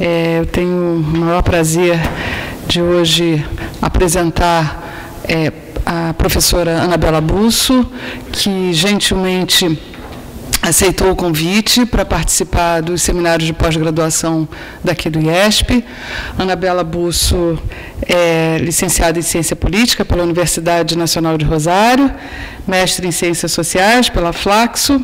Eu tenho o maior prazer de hoje apresentar a professora Anabela Busso, que gentilmente aceitou o convite para participar dos seminários de pós-graduação daqui do IESP. Anabela Busso é licenciada em Ciência Política pela Universidade Nacional de Rosário, mestre em Ciências Sociais pela Flaxo,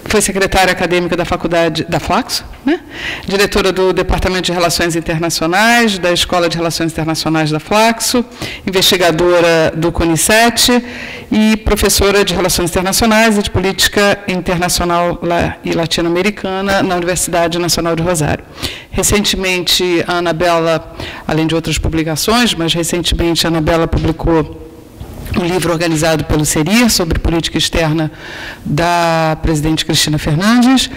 foi secretária acadêmica da faculdade da Flaxo, né? Diretora do Departamento de Relações Internacionais, da Escola de Relações Internacionais da Flaxo, investigadora do CONICET e professora de Relações Internacionais e de Política Internacional e Latino-Americana na Universidade Nacional de Rosário. Recentemente, a Anabela, além de outras publicações, mas recentemente a Anabela publicou um livro organizado pelo CERIR sobre política externa da presidente Cristina Fernandes,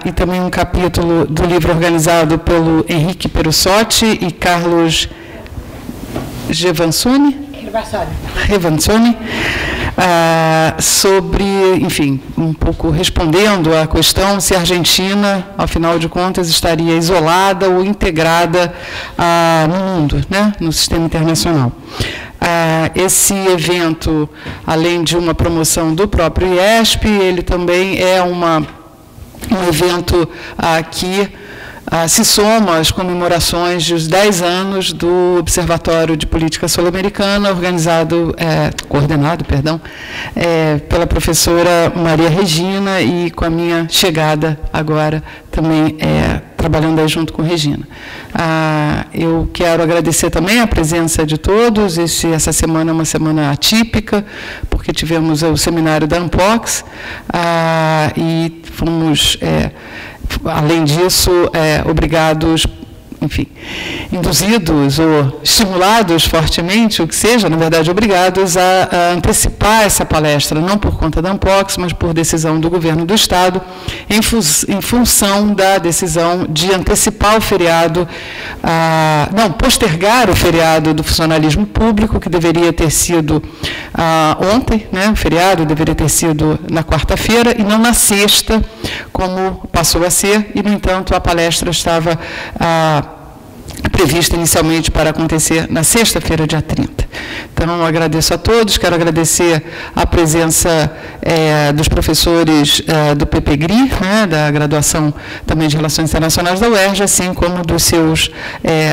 e também um capítulo do livro organizado pelo Henrique Perussotti e Carlos Revansoni, sobre, enfim, um pouco respondendo à questão se a Argentina, ao final de contas, estaria isolada ou integrada no mundo, né, no sistema internacional. Esse evento, além de uma promoção do próprio IESP, ele também é um evento que se soma às comemorações dos 10 anos do Observatório de Política Sul-Americana, coordenado pela professora Maria Regina e com a minha chegada agora também trabalhando aí junto com Regina. Eu quero agradecer também a presença de todos. Essa semana é uma semana atípica, porque tivemos o seminário da Ampox e fomos, além disso, obrigados, enfim, induzidos ou estimulados fortemente, o que seja, na verdade, obrigados a antecipar essa palestra, não por conta da Ampox, mas por decisão do governo do Estado, em função da decisão de antecipar o feriado, postergar o feriado do funcionalismo público, que deveria ter sido ontem, né, o feriado deveria ter sido na quarta-feira e não na sexta, como passou a ser, e, no entanto, a palestra estava prevista inicialmente para acontecer na sexta-feira, dia 30. Então, eu agradeço a todos, quero agradecer a presença dos professores do PPGRI, né, da graduação também de Relações Internacionais da UERJ, assim como dos seus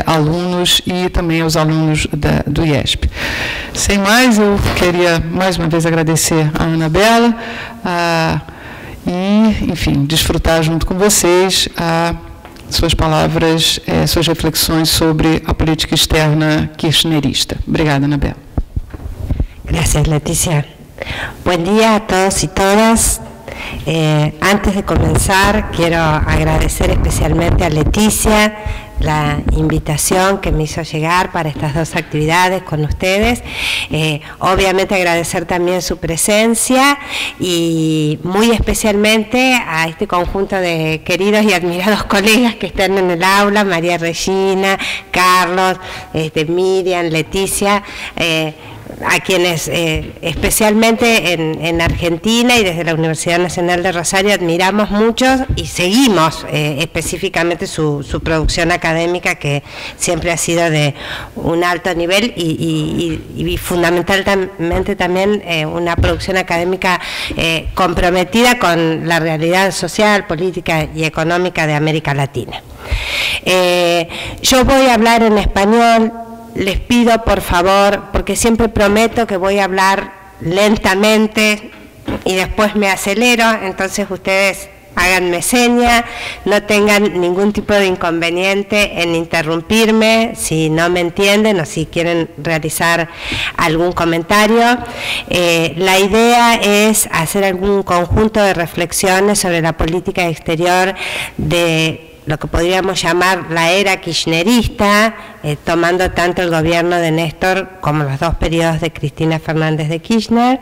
alunos e também aos alunos do IESP. Sem mais, eu queria mais uma vez agradecer a Anabela e, enfim, desfrutar junto com vocês suas palavras, suas reflexões sobre a política externa kirchnerista. Obrigada, Anabela. Gracias, Leticia. Buen día a todos y todas. Antes de comenzar, quiero agradecer especialmente a Leticia la invitación que me hizo llegar para estas dos actividades con ustedes. Obviamente agradecer también su presencia y muy especialmente a este conjunto de queridos y admirados colegas que están en el aula, María Regina, Carlos, Miriam, Leticia, a quienes especialmente en Argentina y desde la Universidad Nacional de Rosario admiramos mucho y seguimos específicamente su producción académica, que siempre ha sido de un alto nivel y fundamentalmente también una producción académica comprometida con la realidad social, política y económica de América Latina. Yo voy a hablar en español. Les pido, por favor, porque siempre prometo que voy a hablar lentamente y después me acelero, entonces ustedes háganme seña, no tengan ningún tipo de inconveniente en interrumpirme si no me entienden o si quieren realizar algún comentario. La idea es hacer algún conjunto de reflexiones sobre la política exterior de lo que podríamos llamar la era kirchnerista, tomando tanto el gobierno de Néstor como los dos periodos de Cristina Fernández de Kirchner,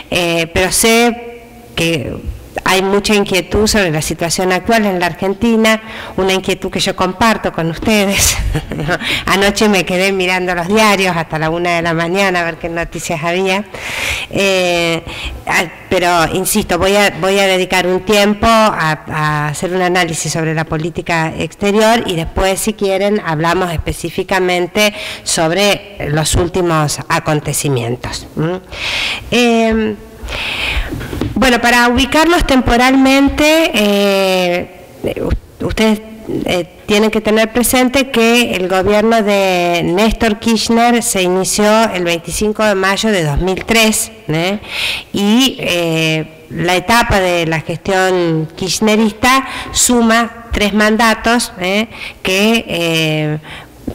pero sé que hay mucha inquietud sobre la situación actual en la Argentina, una inquietud que yo comparto con ustedes. Anoche me quedé mirando los diarios hasta la 1 de la mañana a ver qué noticias había, pero insisto, voy a dedicar un tiempo a hacer un análisis sobre la política exterior y después, si quieren, hablamos específicamente sobre los últimos acontecimientos. Bueno, para ubicarlos temporalmente, ustedes tienen que tener presente que el gobierno de Néstor Kirchner se inició el 25 de mayo de 2003, y la etapa de la gestión kirchnerista suma 3 mandatos que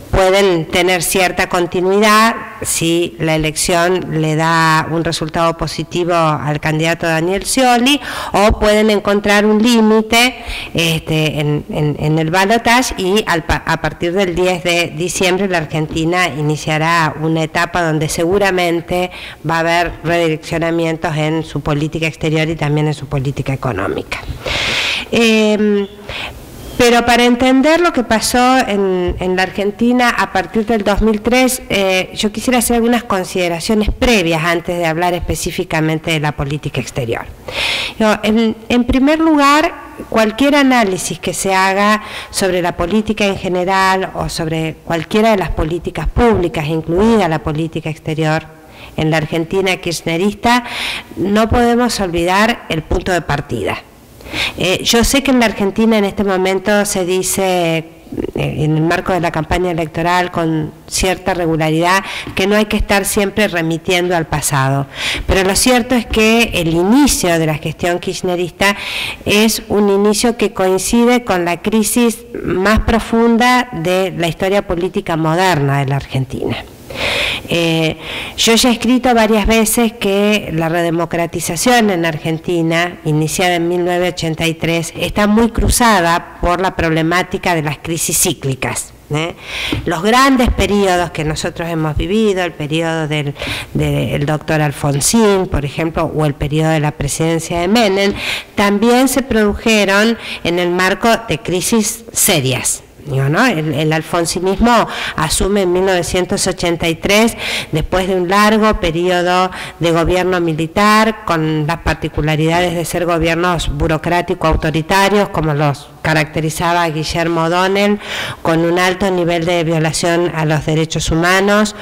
pueden tener cierta continuidad si la elección le da un resultado positivo al candidato Daniel Scioli, o pueden encontrar un límite en el balotaje, y a partir del 10 de diciembre la Argentina iniciará una etapa donde seguramente va a haber redireccionamientos en su política exterior y también en su política económica. Pero para entender lo que pasó en la Argentina a partir del 2003, yo quisiera hacer algunas consideraciones previas antes de hablar específicamente de la política exterior. En primer lugar, cualquier análisis que se haga sobre la política en general o sobre cualquiera de las políticas públicas, incluida la política exterior, en la Argentina kirchnerista, no podemos olvidar el punto de partida. Yo sé que en la Argentina en este momento se dice, en el marco de la campaña electoral con cierta regularidad, que no hay que estar siempre remitiendo al pasado, pero lo cierto es que el inicio de la gestión kirchnerista es un inicio que coincide con la crisis más profunda de la historia política moderna de la Argentina. Yo ya he escrito varias veces que la redemocratización en Argentina, iniciada en 1983, está muy cruzada por la problemática de las crisis cíclicas. Los grandes periodos que nosotros hemos vivido, el periodo del doctor Alfonsín, por ejemplo, o el periodo de la presidencia de Menem, también se produjeron en el marco de crisis serias. ¿No? El alfonsinismo asume en 1983, después de un largo periodo de gobierno militar, con las particularidades de ser gobiernos burocrático-autoritarios, como los caracterizaba Guillermo O'Donnell, con un alto nivel de violación a los derechos humanos,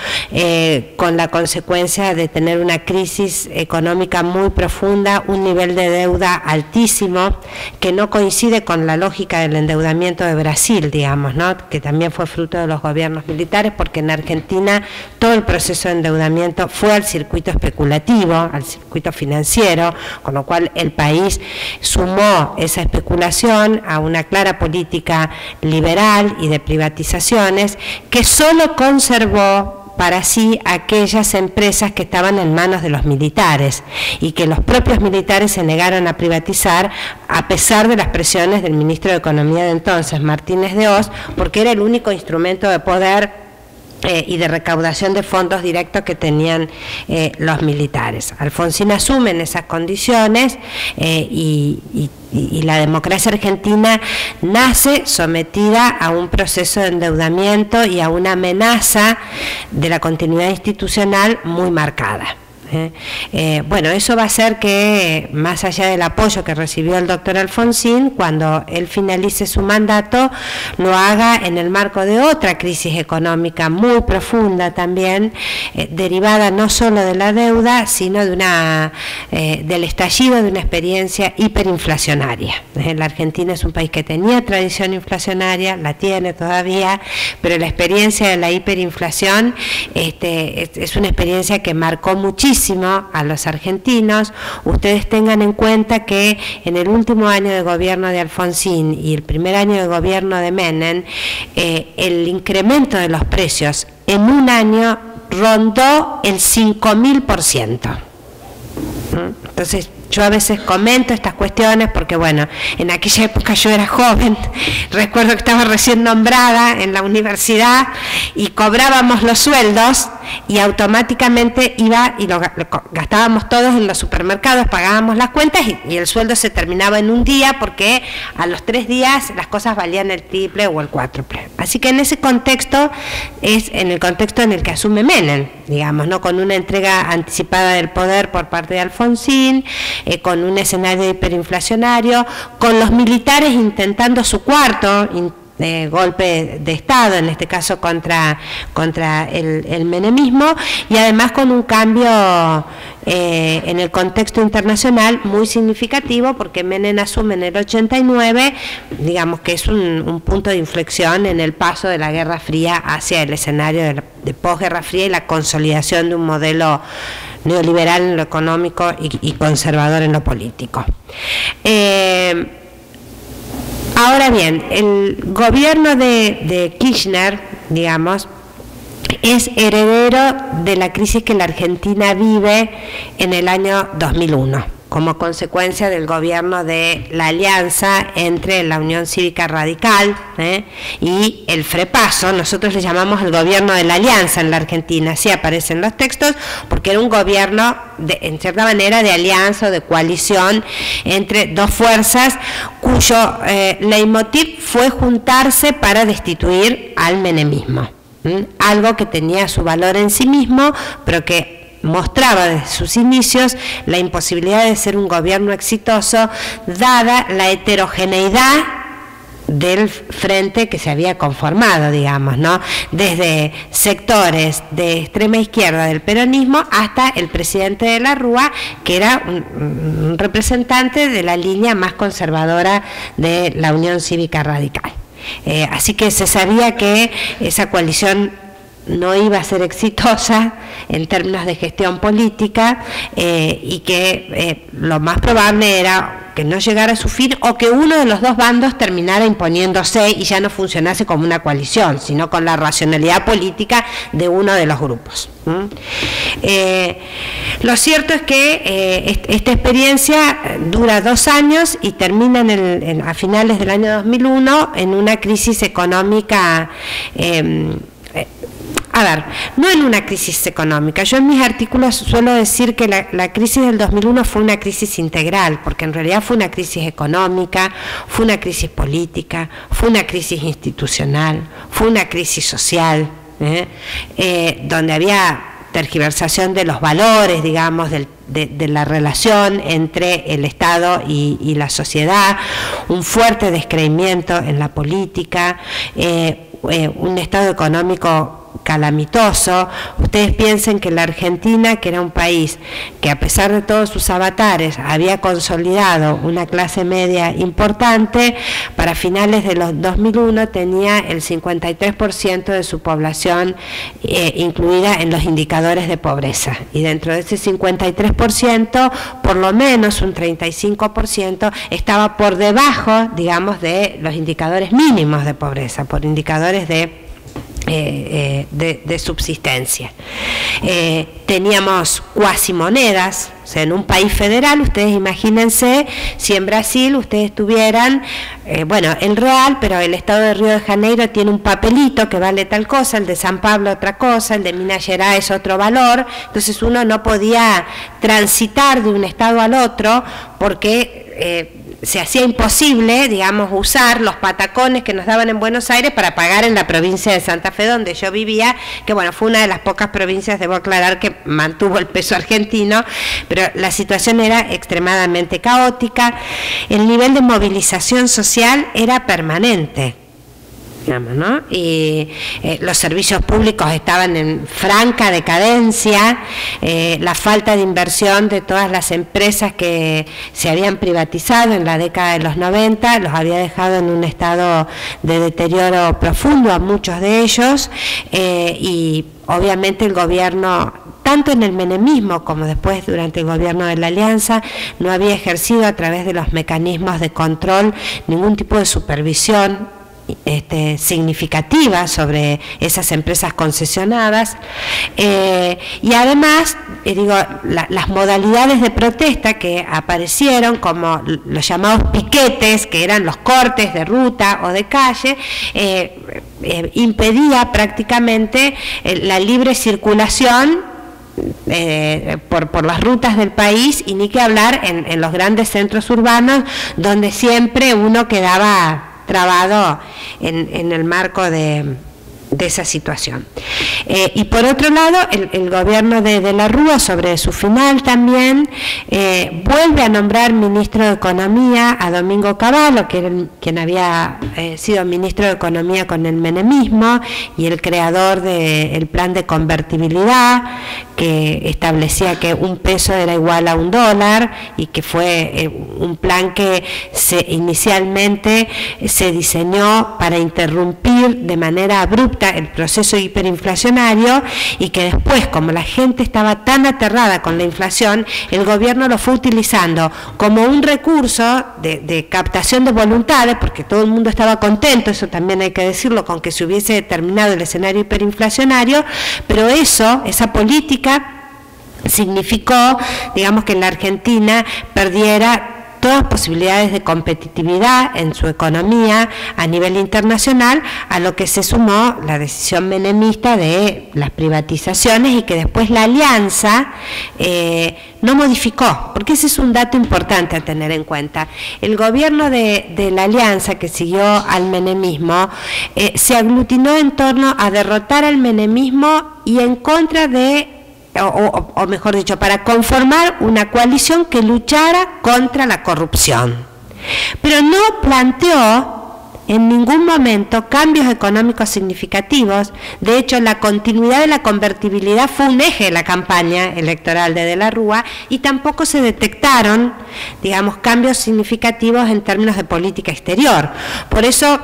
con la consecuencia de tener una crisis económica muy profunda, un nivel de deuda altísimo, que no coincide con la lógica del endeudamiento de Brasil, digamos, ¿no? Que también fue fruto de los gobiernos militares, porque en Argentina todo el proceso de endeudamiento fue al circuito especulativo, al circuito financiero, con lo cual el país sumó esa especulación a una clara política liberal y de privatizaciones que solo conservó para sí aquellas empresas que estaban en manos de los militares y que los propios militares se negaron a privatizar a pesar de las presiones del ministro de Economía de entonces, Martínez de Oz, porque era el único instrumento de poder y de recaudación de fondos directos que tenían los militares. Alfonsín asume en esas condiciones y la democracia argentina nace sometida a un proceso de endeudamiento y a una amenaza de la continuidad institucional muy marcada. Bueno, eso va a hacer que, más allá del apoyo que recibió el doctor Alfonsín, cuando él finalice su mandato, lo haga en el marco de otra crisis económica muy profunda también, derivada no solo de la deuda, sino de del estallido de una experiencia hiperinflacionaria. La Argentina es un país que tenía tradición inflacionaria, la tiene todavía, pero la experiencia de la hiperinflación es una experiencia que marcó muchísimo a los argentinos. Ustedes tengan en cuenta que en el último año de gobierno de Alfonsín y el primer año de gobierno de Menem, el incremento de los precios en un año rondó el 5.000%. Entonces, Yo a veces comento estas cuestiones porque, bueno, en aquella época yo era joven, recuerdo que estaba recién nombrada en la universidad y cobrábamos los sueldos y automáticamente iba y lo gastábamos todos en los supermercados, pagábamos las cuentas y el sueldo se terminaba en un día porque a los 3 días las cosas valían el triple o el cuádruple. Así que en ese contexto es en el contexto en el que asume Menem, digamos, ¿no? Con una entrega anticipada del poder por parte de Alfonsín, con un escenario hiperinflacionario, con los militares intentando su cuarto golpe de Estado, en este caso contra el menemismo, y además con un cambio en el contexto internacional muy significativo, porque Menem asume en el 89, digamos que es un punto de inflexión en el paso de la Guerra Fría hacia el escenario de posguerra fría y la consolidación de un modelo neoliberal en lo económico y conservador en lo político. Ahora bien, el gobierno de Kirchner, digamos, es heredero de la crisis que la Argentina vive en el año 2001, como consecuencia del gobierno de la alianza entre la Unión Cívica Radical y el FREPASO. Nosotros le llamamos el gobierno de la alianza en la Argentina, así aparecen los textos, porque era un gobierno, en cierta manera, de alianza o de coalición entre dos fuerzas, cuyo leitmotiv fue juntarse para destituir al menemismo. Algo que tenía su valor en sí mismo, pero que mostraba desde sus inicios la imposibilidad de ser un gobierno exitoso, dada la heterogeneidad del frente que se había conformado, digamos, ¿no? Desde sectores de extrema izquierda del peronismo hasta el presidente de la Rúa, que era un representante de la línea más conservadora de la Unión Cívica Radical. Así que se sabía que esa coalición no iba a ser exitosa en términos de gestión política y que lo más probable era que no llegara a su fin o que uno de los dos bandos terminara imponiéndose y ya no funcionase como una coalición, sino con la racionalidad política de uno de los grupos. Lo cierto es que esta experiencia dura 2 años y termina a finales del año 2001 en una crisis económica. No en una crisis económica. Yo en mis artículos suelo decir que la crisis del 2001 fue una crisis integral, porque en realidad fue una crisis económica, fue una crisis política, fue una crisis institucional, fue una crisis social, donde había tergiversación de los valores, digamos, de la relación entre el Estado y la sociedad, un fuerte descreimiento en la política, un estado económico calamitoso. Ustedes piensen que la Argentina, que era un país que a pesar de todos sus avatares había consolidado una clase media importante, para finales de los 2001 tenía el 53% de su población incluida en los indicadores de pobreza, y dentro de ese 53%, por lo menos un 35% estaba por debajo, digamos, de los indicadores mínimos de pobreza, por indicadores de subsistencia. Teníamos cuasimonedas, o sea, en un país federal. Ustedes imagínense si en Brasil ustedes tuvieran, el real, pero el estado de Río de Janeiro tiene un papelito que vale tal cosa, el de San Pablo otra cosa, el de Minas Gerais otro valor. Entonces uno no podía transitar de un estado al otro porque se hacía imposible, digamos, usar los patacones que nos daban en Buenos Aires para pagar en la provincia de Santa Fe, donde yo vivía, que bueno, fue una de las pocas provincias, debo aclarar, que mantuvo el peso argentino, pero la situación era extremadamente caótica. El nivel de movilización social era permanente, digamos, ¿no? Y los servicios públicos estaban en franca decadencia, la falta de inversión de todas las empresas que se habían privatizado en la década de los 90 los había dejado en un estado de deterioro profundo a muchos de ellos, y obviamente el gobierno, tanto en el menemismo como después durante el gobierno de la Alianza, no había ejercido a través de los mecanismos de control ningún tipo de supervisión significativa sobre esas empresas concesionadas, y además, las modalidades de protesta que aparecieron, como los llamados piquetes, que eran los cortes de ruta o de calle, impedía prácticamente la libre circulación por las rutas del país, y ni que hablar en los grandes centros urbanos, donde siempre uno quedaba trabado en el marco de esa situación. Y por otro lado, el gobierno de la Rúa, sobre su final también, vuelve a nombrar ministro de Economía a Domingo Cavallo, que era quien había sido ministro de Economía con el menemismo y el creador del plan de convertibilidad, que establecía que un peso era igual a $1, y que fue un plan que inicialmente se diseñó para interrumpir de manera abrupta el proceso hiperinflacionario, y que después, como la gente estaba tan aterrada con la inflación, el gobierno lo fue utilizando como un recurso de captación de voluntades, porque todo el mundo estaba contento, eso también hay que decirlo, con que se hubiese terminado el escenario hiperinflacionario, pero esa política significó, digamos, que la Argentina perdiera todas posibilidades de competitividad en su economía a nivel internacional, a lo que se sumó la decisión menemista de las privatizaciones, y que después la alianza no modificó, porque ese es un dato importante a tener en cuenta. El gobierno de la alianza, que siguió al menemismo, se aglutinó en torno a derrotar al menemismo y en contra o mejor dicho, para conformar una coalición que luchara contra la corrupción. Pero no planteó en ningún momento cambios económicos significativos. De hecho, la continuidad de la convertibilidad fue un eje de la campaña electoral de la Rúa, y tampoco se detectaron, digamos, cambios significativos en términos de política exterior. Por eso,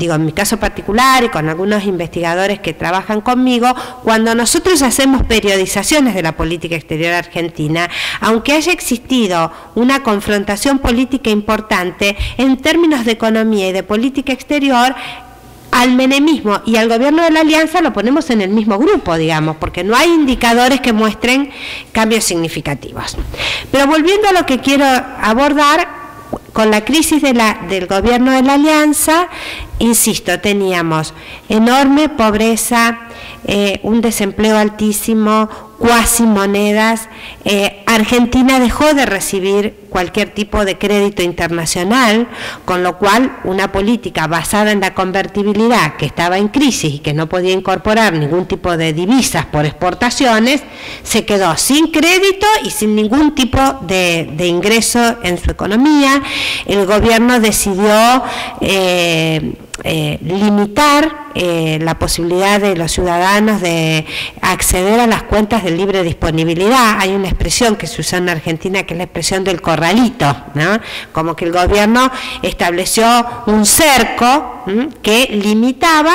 en mi caso particular y con algunos investigadores que trabajan conmigo, cuando nosotros hacemos periodizaciones de la política exterior argentina, aunque haya existido una confrontación política importante, en términos de economía y de política exterior, al menemismo y al gobierno de la alianza lo ponemos en el mismo grupo, digamos, porque no hay indicadores que muestren cambios significativos. Pero volviendo a lo que quiero abordar, con la crisis del gobierno de la alianza, insisto, teníamos enorme pobreza, un desempleo altísimo, cuasi monedas. Argentina dejó de recibir cualquier tipo de crédito internacional, con lo cual una política basada en la convertibilidad, que estaba en crisis y que no podía incorporar ningún tipo de divisas por exportaciones, se quedó sin crédito y sin ningún tipo de ingreso en su economía. El gobierno decidió limitar la posibilidad de los ciudadanos de acceder a las cuentas de libre disponibilidad. Hay una expresión que se usa en Argentina, que es la expresión del corralito, ¿no? Como que el gobierno estableció un cerco que limitaba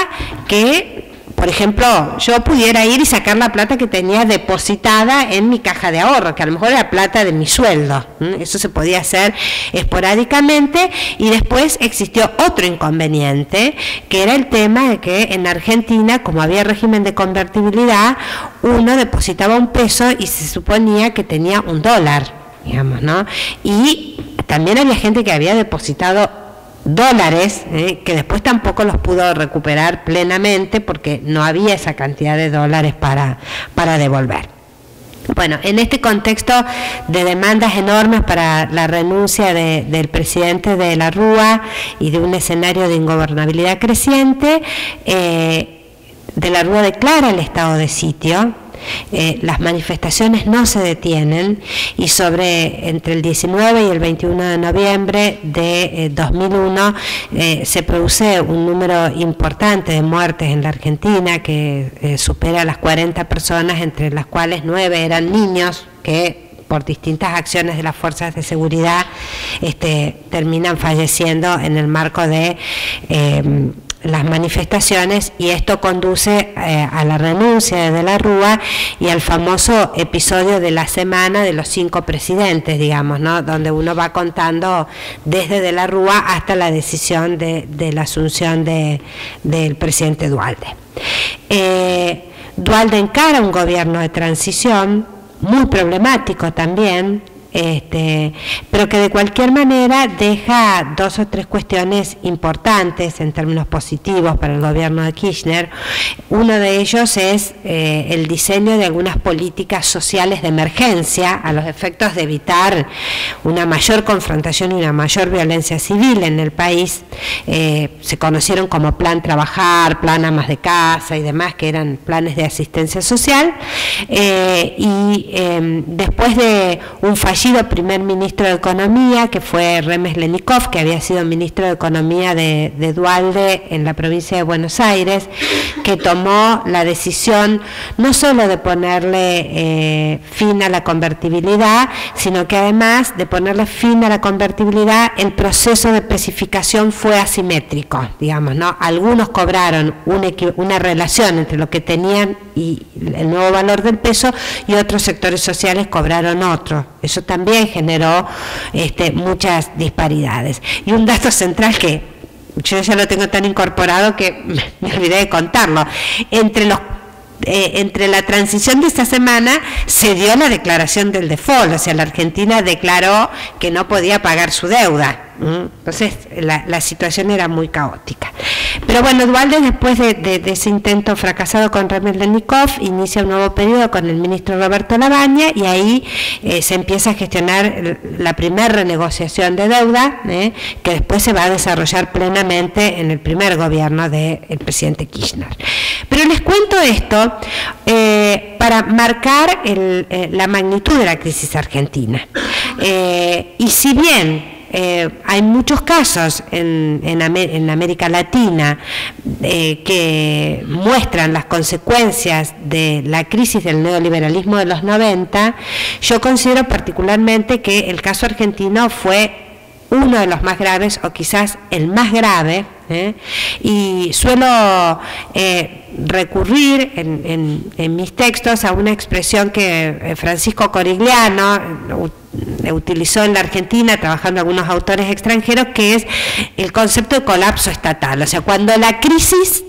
que, por ejemplo, yo pudiera ir y sacar la plata que tenía depositada en mi caja de ahorro, que a lo mejor era plata de mi sueldo. Eso se podía hacer esporádicamente. Y después existió otro inconveniente, que era el tema de que en Argentina, como había régimen de convertibilidad, uno depositaba un peso y se suponía que tenía $1, digamos, ¿no? Y también había gente que había depositado dólares, que después tampoco los pudo recuperar plenamente porque no había esa cantidad de dólares para devolver. Bueno, en este contexto de demandas enormes para la renuncia del presidente de la Rúa y de un escenario de ingobernabilidad creciente, de la Rúa declara el estado de sitio. Las manifestaciones no se detienen, y entre el 19 y el 21 de noviembre de 2001 se produce un número importante de muertes en la Argentina, que supera las 40 personas, entre las cuales 9 eran niños que por distintas acciones de las fuerzas de seguridad terminan falleciendo en el marco de las manifestaciones, y esto conduce a la renuncia de De la Rúa y al famoso episodio de la semana de los 5 presidentes, digamos, ¿no? Donde uno va contando desde De la Rúa hasta la decisión de la asunción del presidente Duhalde. Duhalde encara un gobierno de transición muy problemático también, pero que de cualquier manera deja 2 o 3 cuestiones importantes en términos positivos para el gobierno de Kirchner. Uno de ellos es el diseño de algunas políticas sociales de emergencia a los efectos de evitar una mayor confrontación y una mayor violencia civil en el país. Se conocieron como Plan Trabajar, Plan Amas de Casa y demás, que eran planes de asistencia social, y después de un fallido primer ministro de Economía, que fue Remeslenikov, que había sido ministro de Economía de Duhalde en la provincia de Buenos Aires, que tomó la decisión no solo de ponerle fin a la convertibilidad, sino que además de ponerle fin a la convertibilidad, el proceso de especificación fue asimétrico, digamos, ¿no? Algunos cobraron una relación entre lo que tenían y el nuevo valor del peso, y otros sectores sociales cobraron otro. Eso también generó muchas disparidades. Y un dato central que yo ya lo tengo tan incorporado que me olvidé de contarlo: entre la transición de esta semana se dio la declaración del default, o sea, la Argentina declaró que no podía pagar su deuda. Entonces la situación era muy caótica. Pero bueno, Duhalde, después de ese intento fracasado con Remeslenikov, inicia un nuevo periodo con el ministro Roberto Lavagna, y ahí se empieza a gestionar la primera renegociación de deuda, que después se va a desarrollar plenamente en el primer gobierno del presidente Kirchner. Pero les cuento esto para marcar la magnitud de la crisis argentina. Y si bien hay muchos casos en América Latina que muestran las consecuencias de la crisis del neoliberalismo de los 90, yo considero particularmente que el caso argentino fue uno de los más graves, o quizás el más grave, y suelo recurrir en mis textos a una expresión que Francisco Corigliano utilizó en la Argentina, trabajando algunos autores extranjeros, que es el concepto de colapso estatal. O sea, cuando la crisis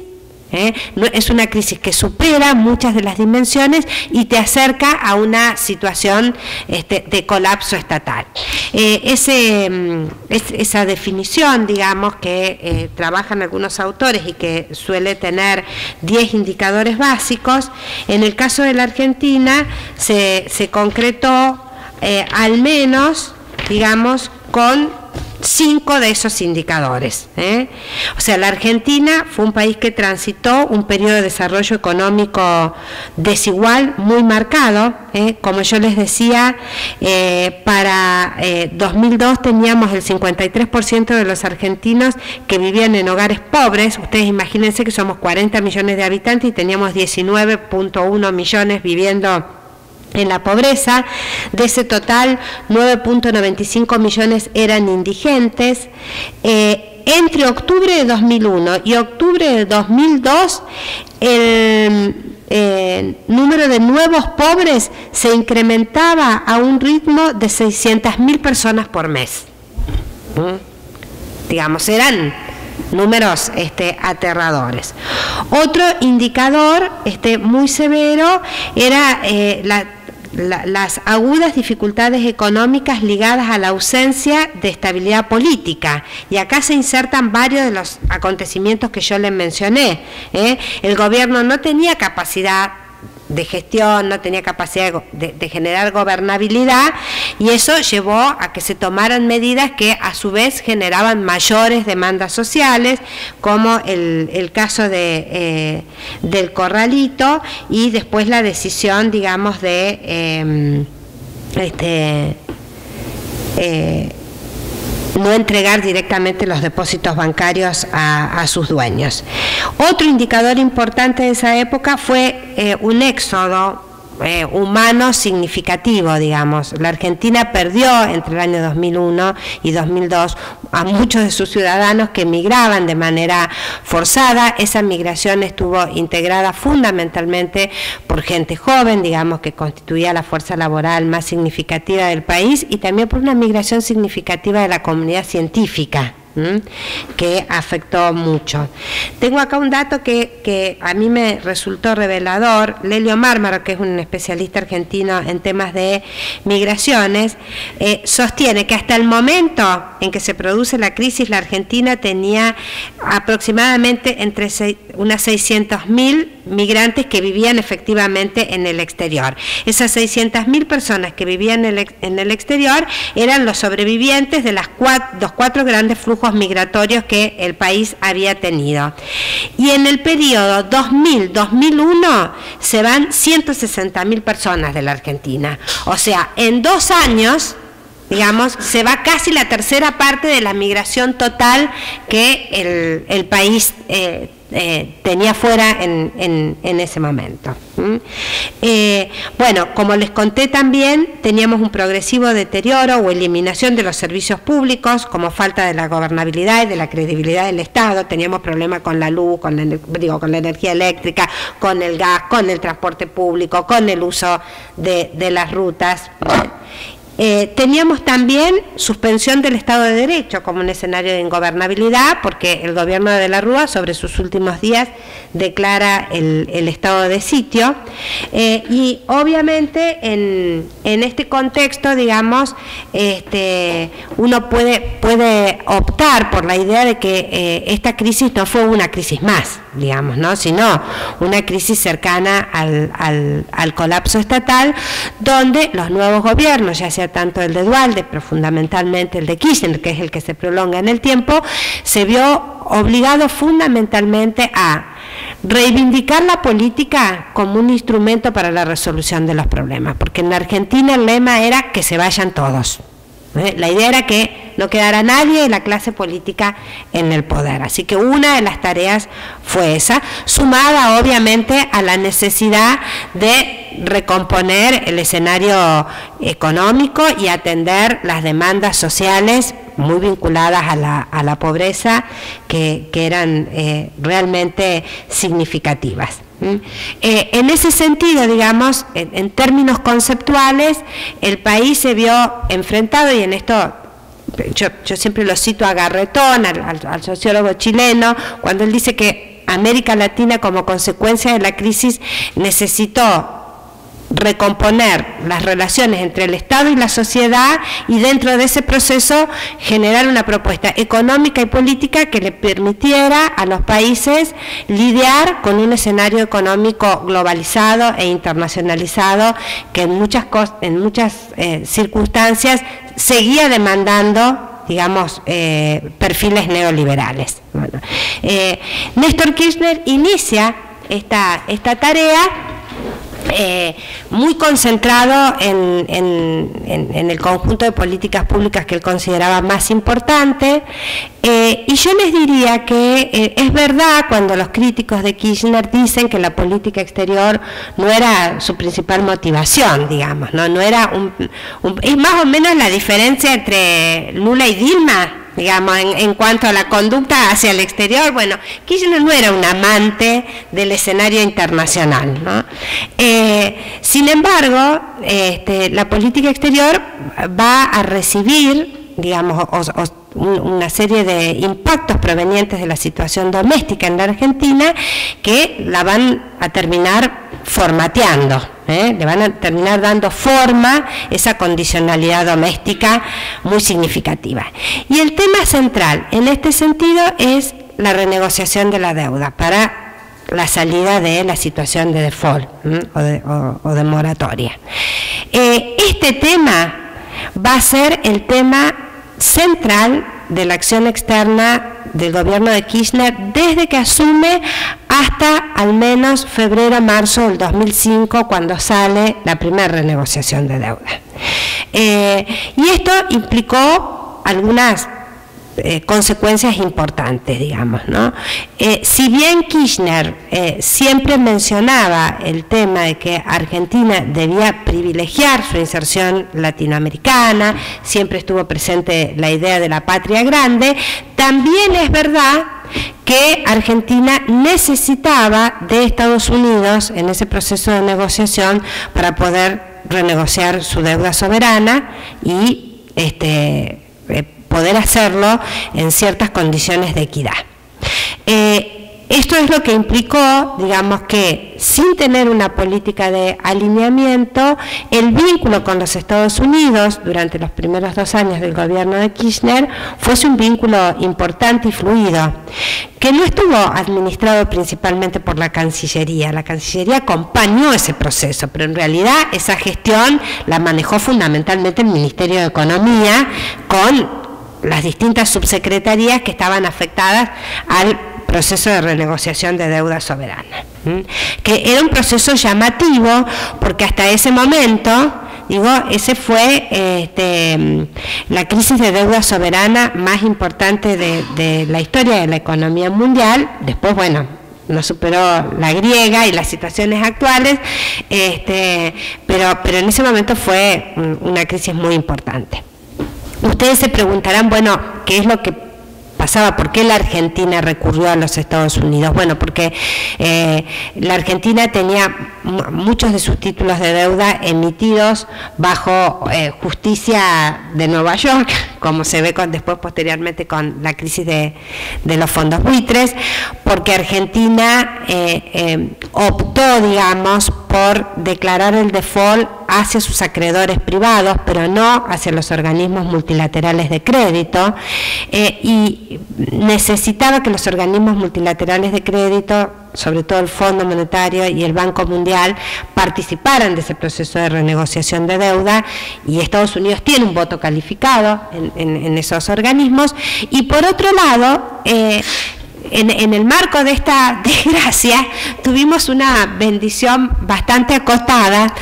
es una crisis que supera muchas de las dimensiones y te acerca a una situación de colapso estatal. Esa definición, digamos, que trabajan algunos autores y que suele tener 10 indicadores básicos, en el caso de la Argentina se concretó al menos, digamos, con 5 de esos indicadores. O sea, la Argentina fue un país que transitó un periodo de desarrollo económico desigual muy marcado. Como yo les decía, para 2002 teníamos el 53% de los argentinos que vivían en hogares pobres. Ustedes imagínense que somos 40 millones de habitantes y teníamos 19.1 millones viviendo en la pobreza. De ese total, 9.95 millones eran indigentes. Entre octubre de 2001 y octubre de 2002, el número de nuevos pobres se incrementaba a un ritmo de 600.000 personas por mes. Digamos, eran números aterradores. Otro indicador muy severo era las agudas dificultades económicas ligadas a la ausencia de estabilidad política, y acá se insertan varios de los acontecimientos que yo les mencioné. El gobierno no tenía capacidad de gestión, no tenía capacidad de generar gobernabilidad, y eso llevó a que se tomaran medidas que a su vez generaban mayores demandas sociales, como el caso del corralito, y después la decisión, digamos, de no entregar directamente los depósitos bancarios a sus dueños. Otro indicador importante de esa época fue un éxodo humano significativo, digamos. La Argentina perdió entre el año 2001 y 2002 a muchos de sus ciudadanos que migraban de manera forzada. Esa migración estuvo integrada fundamentalmente por gente joven, digamos, que constituía la fuerza laboral más significativa del país, y también por una migración significativa de la comunidad científica, que afectó mucho. Tengo acá un dato que a mí me resultó revelador. Lelio Mármaro, que es un especialista argentino en temas de migraciones, sostiene que hasta el momento en que se produce la crisis, la Argentina tenía aproximadamente entre unas 600.000 migrantes que vivían efectivamente en el exterior. Esas 600.000 personas que vivían en el exterior eran los sobrevivientes de los cuatro grandes flujos migratorios que el país había tenido. Y en el periodo 2000-2001 se van 160.000 personas de la Argentina. O sea, en 2 años, digamos, se va casi la tercera parte de la migración total que el país tenía fuera en ese momento. Bueno, como les conté también, teníamos un progresivo deterioro o eliminación de los servicios públicos, como falta de la gobernabilidad y de la credibilidad del Estado. Teníamos problemas con la luz, con la energía eléctrica, con el gas, con el transporte público, con el uso de las rutas. Teníamos también suspensión del Estado de Derecho como un escenario de ingobernabilidad, porque el gobierno de la Rúa sobre sus últimos días declara el estado de sitio, y obviamente en este contexto, digamos, uno puede optar por la idea de que esta crisis no fue una crisis más, digamos, ¿no?, sino una crisis cercana al colapso estatal, donde los nuevos gobiernos, ya sea tanto el de Duhalde, pero fundamentalmente el de Kirchner, que es el que se prolonga en el tiempo, se vio obligado fundamentalmente a reivindicar la política como un instrumento para la resolución de los problemas, porque en la Argentina el lema era que se vayan todos. La idea era que no quedara nadie de la clase política en el poder. Así que una de las tareas fue esa, sumada obviamente a la necesidad de recomponer el escenario económico y atender las demandas sociales muy vinculadas a la pobreza, que eran realmente significativas. En ese sentido, digamos, en términos conceptuales, el país se vio enfrentado, y en esto yo siempre lo cito a Garretón, al sociólogo chileno, cuando él dice que América Latina, como consecuencia de la crisis, necesitó recomponer las relaciones entre el Estado y la sociedad, y dentro de ese proceso generar una propuesta económica y política que le permitiera a los países lidiar con un escenario económico globalizado e internacionalizado que en muchas circunstancias seguía demandando, digamos, perfiles neoliberales. Bueno, Néstor Kirchner inicia esta tarea muy concentrado en el conjunto de políticas públicas que él consideraba más importante, y yo les diría que es verdad cuando los críticos de Kirchner dicen que la política exterior no era su principal motivación, digamos, no era es más o menos la diferencia entre Lula y Dilma, digamos, en cuanto a la conducta hacia el exterior. Bueno, Kirchner no era un amante del escenario internacional, ¿no? Sin embargo, la política exterior va a recibir, digamos, una serie de impactos provenientes de la situación doméstica en la Argentina que la van a terminar formateando, le van a terminar dando forma esa condicionalidad doméstica muy significativa. Y el tema central en este sentido es la renegociación de la deuda para la salida de la situación de default o de moratoria. Este tema va a ser el tema central de la acción externa del gobierno de Kirchner desde que asume hasta al menos febrero-marzo del 2005, cuando sale la primera renegociación de deuda. Y esto implicó algunas consecuencias importantes, digamos, ¿no? Si bien Kirchner siempre mencionaba el tema de que Argentina debía privilegiar su inserción latinoamericana, siempre estuvo presente la idea de la patria grande, también es verdad que Argentina necesitaba de Estados Unidos en ese proceso de negociación para poder renegociar su deuda soberana y poder hacerlo en ciertas condiciones de equidad. Esto es lo que implicó, digamos, que sin tener una política de alineamiento, el vínculo con los Estados Unidos durante los primeros 2 años del gobierno de Kirchner fuese un vínculo importante y fluido, que no estuvo administrado principalmente por la Cancillería. La Cancillería acompañó ese proceso, pero en realidad esa gestión la manejó fundamentalmente el Ministerio de Economía con las distintas subsecretarías que estaban afectadas al proceso de renegociación de deuda soberana, que era un proceso llamativo porque hasta ese momento, ese fue la crisis de deuda soberana más importante de la historia de la economía mundial. Después, bueno, no superó la griega y las situaciones actuales, pero en ese momento fue una crisis muy importante. Ustedes se preguntarán, bueno, ¿qué es lo que pasaba? ¿Por qué la Argentina recurrió a los Estados Unidos? Bueno, porque la Argentina tenía muchos de sus títulos de deuda emitidos bajo justicia de Nueva York, como se ve después posteriormente con la crisis de los fondos buitres, porque Argentina optó, digamos, por declarar el default hacia sus acreedores privados, pero no hacia los organismos multilaterales de crédito, y necesitaba que los organismos multilaterales de crédito, sobre todo el Fondo Monetario y el Banco Mundial, participaran de ese proceso de renegociación de deuda, y Estados Unidos tiene un voto calificado en esos organismos. Y por otro lado, en el marco de esta desgracia, tuvimos una bendición bastante acotada,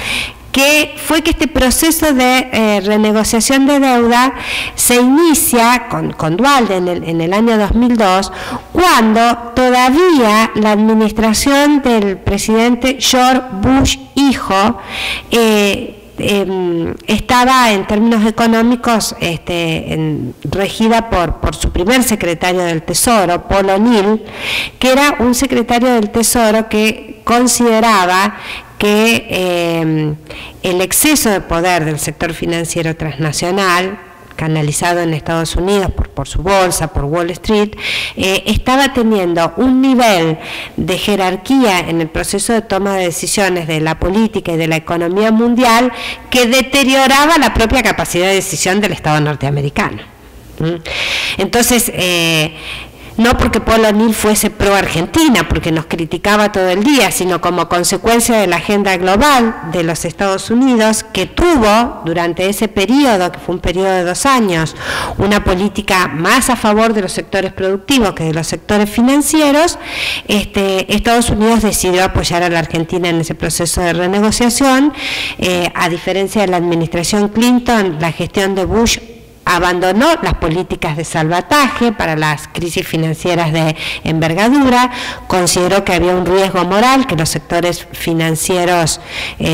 que fue que este proceso de renegociación de deuda se inicia con Duhalde en el año 2002, cuando todavía la administración del presidente George Bush hijo estaba en términos económicos regida por su primer secretario del Tesoro, Paul O'Neill, que era un secretario del Tesoro que consideraba que el exceso de poder del sector financiero transnacional, canalizado en Estados Unidos por su bolsa, por Wall Street, estaba teniendo un nivel de jerarquía en el proceso de toma de decisiones de la política y de la economía mundial que deterioraba la propia capacidad de decisión del Estado norteamericano. Entonces, no porque Paul O'Neill fuese pro Argentina, porque nos criticaba todo el día, sino como consecuencia de la agenda global de los Estados Unidos, que tuvo durante ese periodo, que fue un periodo de 2 años, una política más a favor de los sectores productivos que de los sectores financieros. Estados Unidos decidió apoyar a la Argentina en ese proceso de renegociación. A diferencia de la administración Clinton, la gestión de Bush abandonó las políticas de salvataje para las crisis financieras de envergadura, consideró que había un riesgo moral que los sectores financieros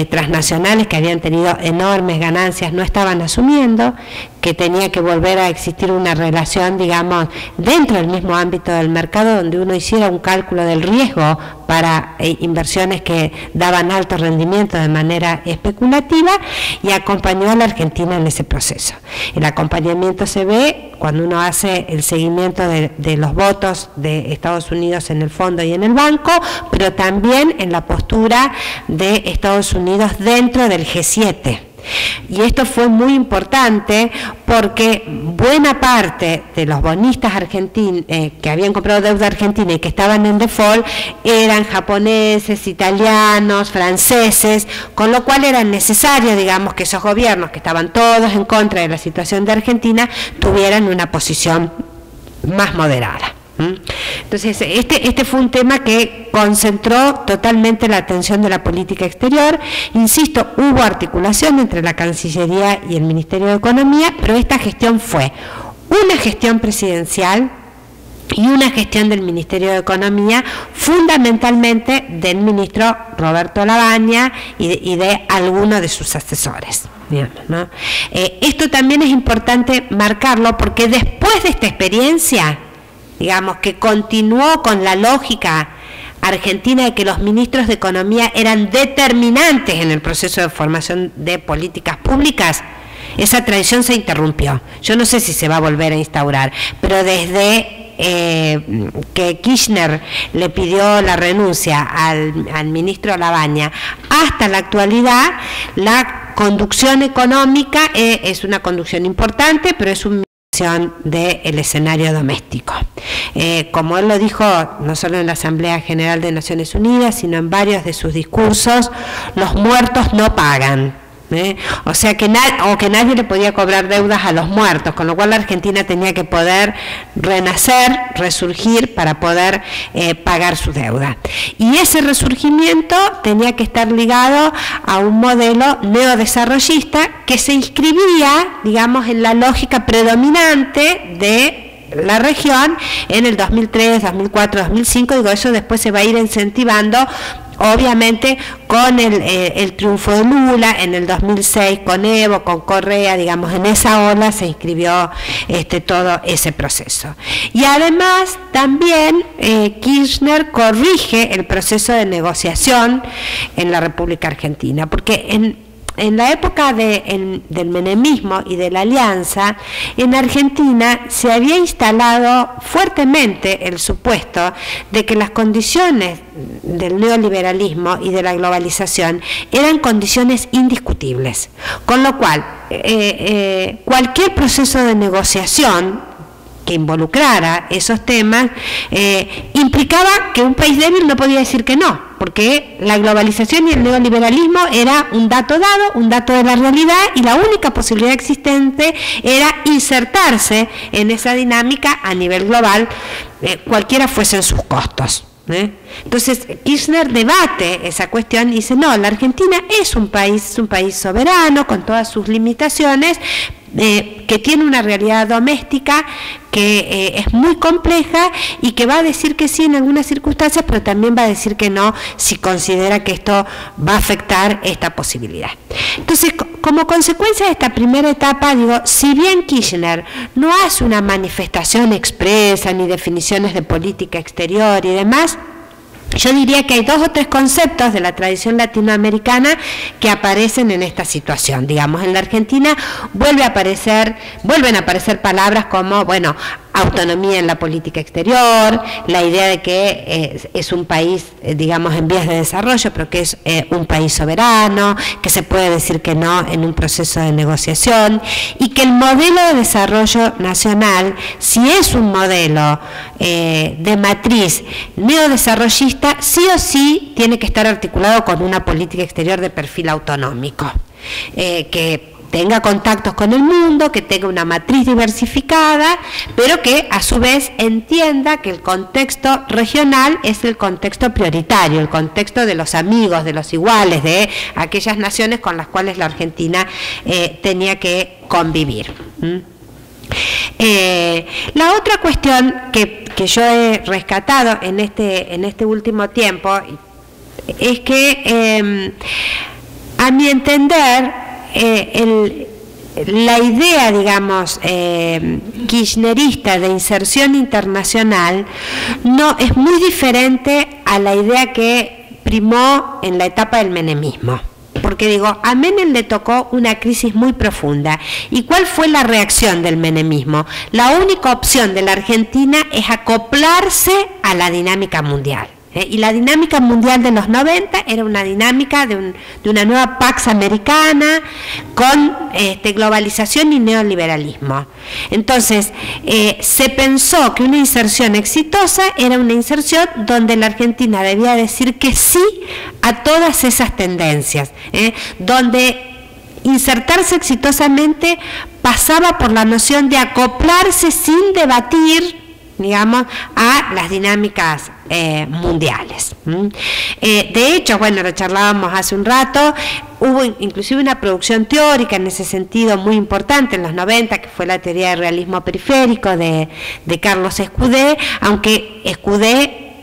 transnacionales, que habían tenido enormes ganancias, no estaban asumiendo, que tenía que volver a existir una relación, digamos, dentro del mismo ámbito del mercado, donde uno hiciera un cálculo del riesgo para inversiones que daban alto rendimiento de manera especulativa, y acompañó a la Argentina en ese proceso. El acompañamiento se ve cuando uno hace el seguimiento de los votos de Estados Unidos en el fondo y en el banco, pero también en la postura de Estados Unidos dentro del G7. Y esto fue muy importante porque buena parte de los bonistas argentinos que habían comprado deuda argentina y que estaban en default eran japoneses, italianos, franceses, con lo cual era necesario, digamos, que esos gobiernos que estaban todos en contra de la situación de Argentina tuvieran una posición más moderada. Entonces, este fue un tema que concentró totalmente la atención de la política exterior. Insisto, hubo articulación entre la Cancillería y el Ministerio de Economía, pero esta gestión fue una gestión presidencial y una gestión del Ministerio de Economía, fundamentalmente del ministro Roberto Lavagna y de alguno de sus asesores. Digamos, ¿no? Esto también es importante marcarlo porque después de esta experiencia, digamos, que continuó con la lógica argentina de que los ministros de Economía eran determinantes en el proceso de formación de políticas públicas, esa tradición se interrumpió. Yo no sé si se va a volver a instaurar, pero desde que Kirchner le pidió la renuncia al ministro Lavagna hasta la actualidad, la conducción económica es una conducción importante, pero es una del escenario doméstico. Como él lo dijo no solo en la Asamblea General de Naciones Unidas, sino en varios de sus discursos, los muertos no pagan. O sea que nadie le podía cobrar deudas a los muertos, con lo cual la Argentina tenía que poder renacer, resurgir para poder pagar su deuda. Y ese resurgimiento tenía que estar ligado a un modelo neodesarrollista que se inscribía, digamos, en la lógica predominante de la región en el 2003, 2004, 2005, digo, eso después se va a ir incentivando, obviamente, con el triunfo de Lula en el 2006, con Evo, con Correa, digamos, en esa ola se inscribió todo ese proceso. Y además también Kirchner corrige el proceso de negociación en la República Argentina, porque en la época del menemismo y de la alianza, en Argentina se había instalado fuertemente el supuesto de que las condiciones del neoliberalismo y de la globalización eran condiciones indiscutibles, con lo cual cualquier proceso de negociación que involucrara esos temas implicaba que un país débil no podía decir que no, porque la globalización y el neoliberalismo era un dato dado, un dato de la realidad, y la única posibilidad existente era insertarse en esa dinámica a nivel global, cualquiera fuesen sus costos. Entonces Kirchner debate esa cuestión y dice, no, la Argentina es un país soberano con todas sus limitaciones, que tiene una realidad doméstica que es muy compleja y que va a decir que sí en algunas circunstancias, pero también va a decir que no si considera que esto va a afectar esta posibilidad. Entonces, como consecuencia de esta primera etapa, digo, si bien Kirchner no hace una manifestación expresa ni definiciones de política exterior y demás, yo diría que hay dos o tres conceptos de la tradición latinoamericana que aparecen en esta situación. Digamos, en la Argentina vuelven a aparecer palabras como, bueno, autonomía en la política exterior, la idea de que es un país, digamos, en vías de desarrollo, pero que es un país soberano, que se puede decir que no en un proceso de negociación, y que el modelo de desarrollo nacional, si es un modelo de matriz neodesarrollista, sí o sí tiene que estar articulado con una política exterior de perfil autonómico, que tenga contactos con el mundo, que tenga una matriz diversificada, pero que a su vez entienda que el contexto regional es el contexto prioritario, el contexto de los amigos, de los iguales, de aquellas naciones con las cuales la Argentina tenía que convivir. La otra cuestión que yo he rescatado en este último tiempo es que, a mi entender, la idea, digamos, kirchnerista de inserción internacional no es muy diferente a la idea que primó en la etapa del menemismo. Porque digo, a Menem le tocó una crisis muy profunda. ¿Y cuál fue la reacción del menemismo? La única opción de la Argentina es acoplarse a la dinámica mundial. Y la dinámica mundial de los 90 era una dinámica de una nueva Pax Americana con globalización y neoliberalismo. Entonces, se pensó que una inserción exitosa era una inserción donde la Argentina debía decir que sí a todas esas tendencias, donde insertarse exitosamente pasaba por la noción de acoplarse sin debatir, digamos, a las dinámicas mundiales. De hecho, bueno, lo charlábamos hace un rato, hubo inclusive una producción teórica en ese sentido muy importante en los 90, que fue la teoría del realismo periférico de Carlos Escudé, aunque Escudé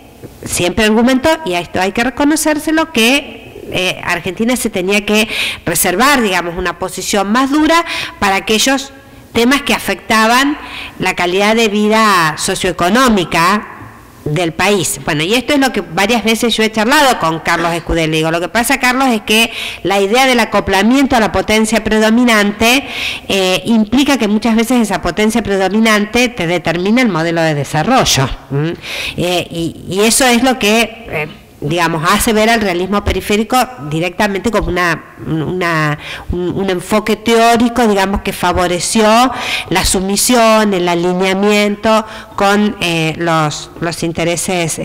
siempre argumentó, y a esto hay que reconocérselo, que Argentina se tenía que reservar, digamos, una posición más dura para aquellos temas que afectaban la calidad de vida socioeconómica del país. Bueno, y esto es lo que varias veces yo he charlado con Carlos Escudé. Le digo, lo que pasa, Carlos, es que la idea del acoplamiento a la potencia predominante implica que muchas veces esa potencia predominante te determina el modelo de desarrollo. Y eso es lo que digamos, hace ver al realismo periférico directamente como un enfoque teórico, digamos, que favoreció la sumisión, el alineamiento con los intereses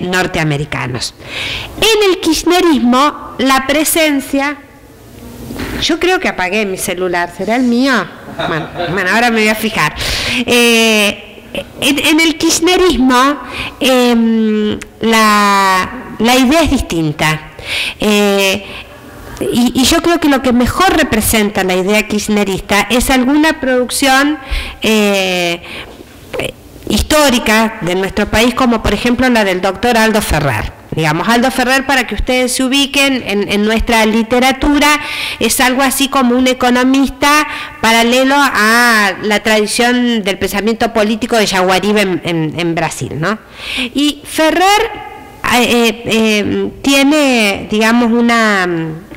norteamericanos. En el kirchnerismo, la presencia, yo creo que apagué mi celular, ¿será el mío? Bueno, ahora me voy a fijar. En el kirchnerismo la idea es distinta, y yo creo que lo que mejor representa la idea kirchnerista es alguna producción histórica de nuestro país, como por ejemplo la del doctor Aldo Ferrer. Digamos, Aldo Ferrer, para que ustedes se ubiquen en nuestra literatura, es algo así como un economista paralelo a la tradición del pensamiento político de Jaguaribe en Brasil, ¿no? Y Ferrer tiene, digamos,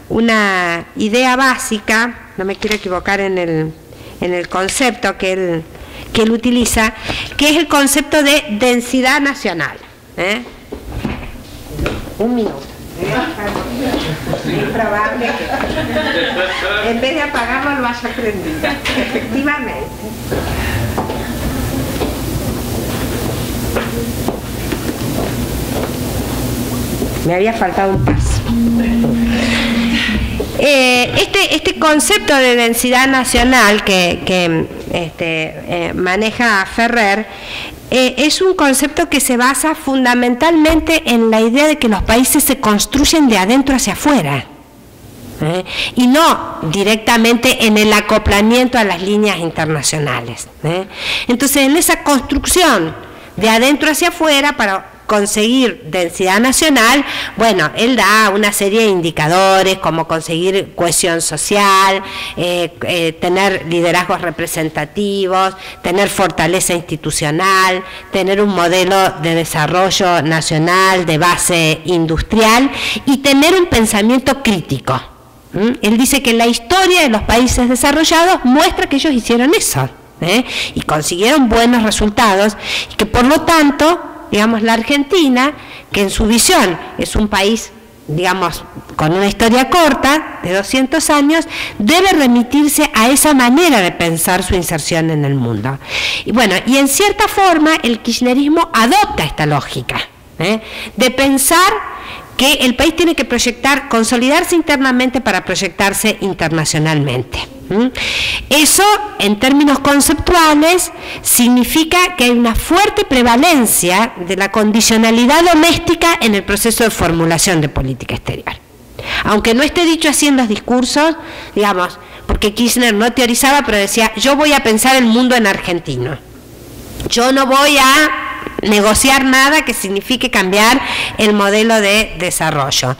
una idea básica, no me quiero equivocar en el concepto que él utiliza, que es el concepto de densidad nacional. Un minuto. Es probable que en vez de apagarlo lo haya prendido. Efectivamente. Me había faltado un paso. Este concepto de densidad nacional que maneja Ferrer es un concepto que se basa fundamentalmente en la idea de que los países se construyen de adentro hacia afuera, y no directamente en el acoplamiento a las líneas internacionales. Entonces, en esa construcción de adentro hacia afuera, para conseguir densidad nacional, bueno, él da una serie de indicadores como conseguir cohesión social, tener liderazgos representativos, tener fortaleza institucional, tener un modelo de desarrollo nacional de base industrial y tener un pensamiento crítico. Él dice que la historia de los países desarrollados muestra que ellos hicieron eso, y consiguieron buenos resultados, y que por lo tanto, digamos, la Argentina, que en su visión es un país, digamos, con una historia corta, de 200 años, debe remitirse a esa manera de pensar su inserción en el mundo. Y bueno, y en cierta forma el kirchnerismo adopta esta lógica, de pensar que el país tiene que consolidarse internamente para proyectarse internacionalmente. Eso, en términos conceptuales, significa que hay una fuerte prevalencia de la condicionalidad doméstica en el proceso de formulación de política exterior. Aunque no esté dicho así en los discursos, digamos, porque Kirchner no teorizaba, pero decía, yo voy a pensar el mundo en argentino. Yo no voy a negociar nada que signifique cambiar el modelo de desarrollo.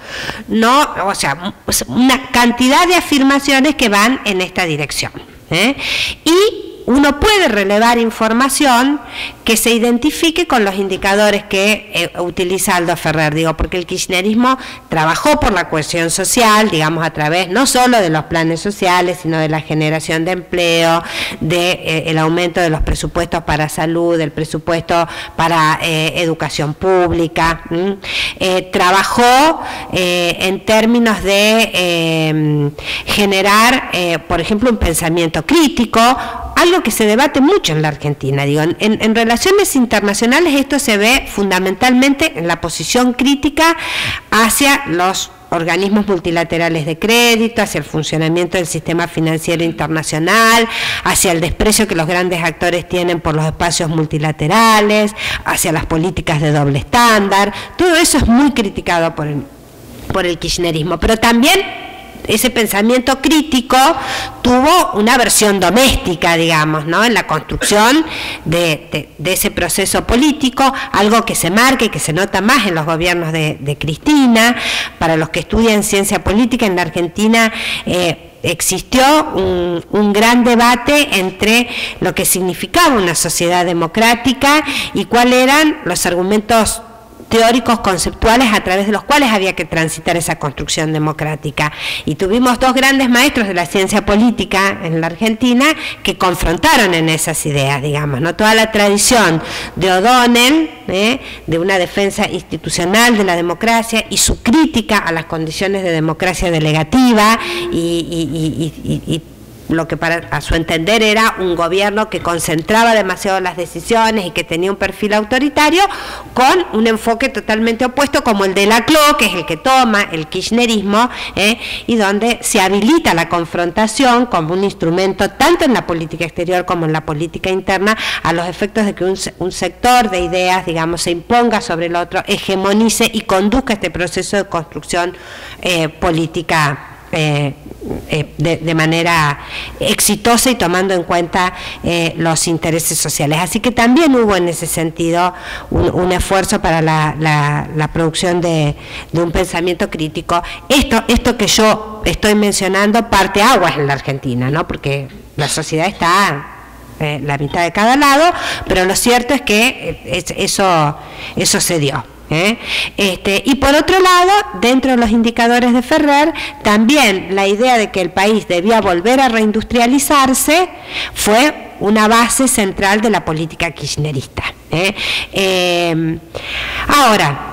No, o sea, una cantidad de afirmaciones que van en esta dirección. Y uno puede relevar información que se identifique con los indicadores que utiliza Aldo Ferrer, digo, porque el kirchnerismo trabajó por la cohesión social, digamos, a través no solo de los planes sociales, sino de la generación de empleo, el aumento de los presupuestos para salud, del presupuesto para educación pública. Trabajó en términos de generar, por ejemplo, un pensamiento crítico, algo que se debate mucho en la Argentina. Digo, en relaciones internacionales esto se ve fundamentalmente en la posición crítica hacia los organismos multilaterales de crédito, hacia el funcionamiento del sistema financiero internacional, hacia el desprecio que los grandes actores tienen por los espacios multilaterales, hacia las políticas de doble estándar. Todo eso es muy criticado por por el kirchnerismo, pero también ese pensamiento crítico tuvo una versión doméstica, digamos, ¿no?, en la construcción de ese proceso político, algo que se marca y que se nota más en los gobiernos de Cristina. Para los que estudian ciencia política en la Argentina, existió un gran debate entre lo que significaba una sociedad democrática y cuáles eran los argumentos teóricos conceptuales a través de los cuales había que transitar esa construcción democrática. Y tuvimos dos grandes maestros de la ciencia política en la Argentina que confrontaron en esas ideas, digamos, ¿no? Toda la tradición de O'Donnell, de una defensa institucional de la democracia y su crítica a las condiciones de democracia delegativa y lo que a su entender era un gobierno que concentraba demasiado las decisiones y que tenía un perfil autoritario, con un enfoque totalmente opuesto como el de Laclau, que es el que toma el kirchnerismo, y donde se habilita la confrontación como un instrumento tanto en la política exterior como en la política interna, a los efectos de que un sector de ideas, digamos, se imponga sobre el otro, hegemonice y conduzca este proceso de construcción política de manera exitosa y tomando en cuenta los intereses sociales. Así que también hubo en ese sentido un esfuerzo para la producción de un pensamiento crítico. Esto que yo estoy mencionando parte aguas en la Argentina, ¿no?, porque la sociedad está la mitad de cada lado, pero lo cierto es que eso se dio. Y por otro lado, dentro de los indicadores de Ferrer, también la idea de que el país debía volver a reindustrializarse fue una base central de la política kirchnerista. Ahora,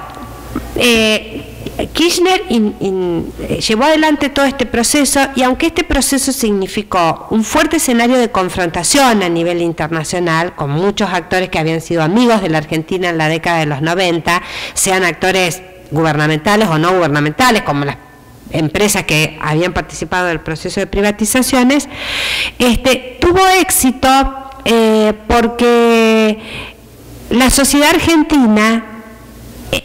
Kirchner llevó adelante todo este proceso, y aunque este proceso significó un fuerte escenario de confrontación a nivel internacional, con muchos actores que habían sido amigos de la Argentina en la década de los 90, sean actores gubernamentales o no gubernamentales, como las empresas que habían participado del proceso de privatizaciones, tuvo éxito porque la sociedad argentina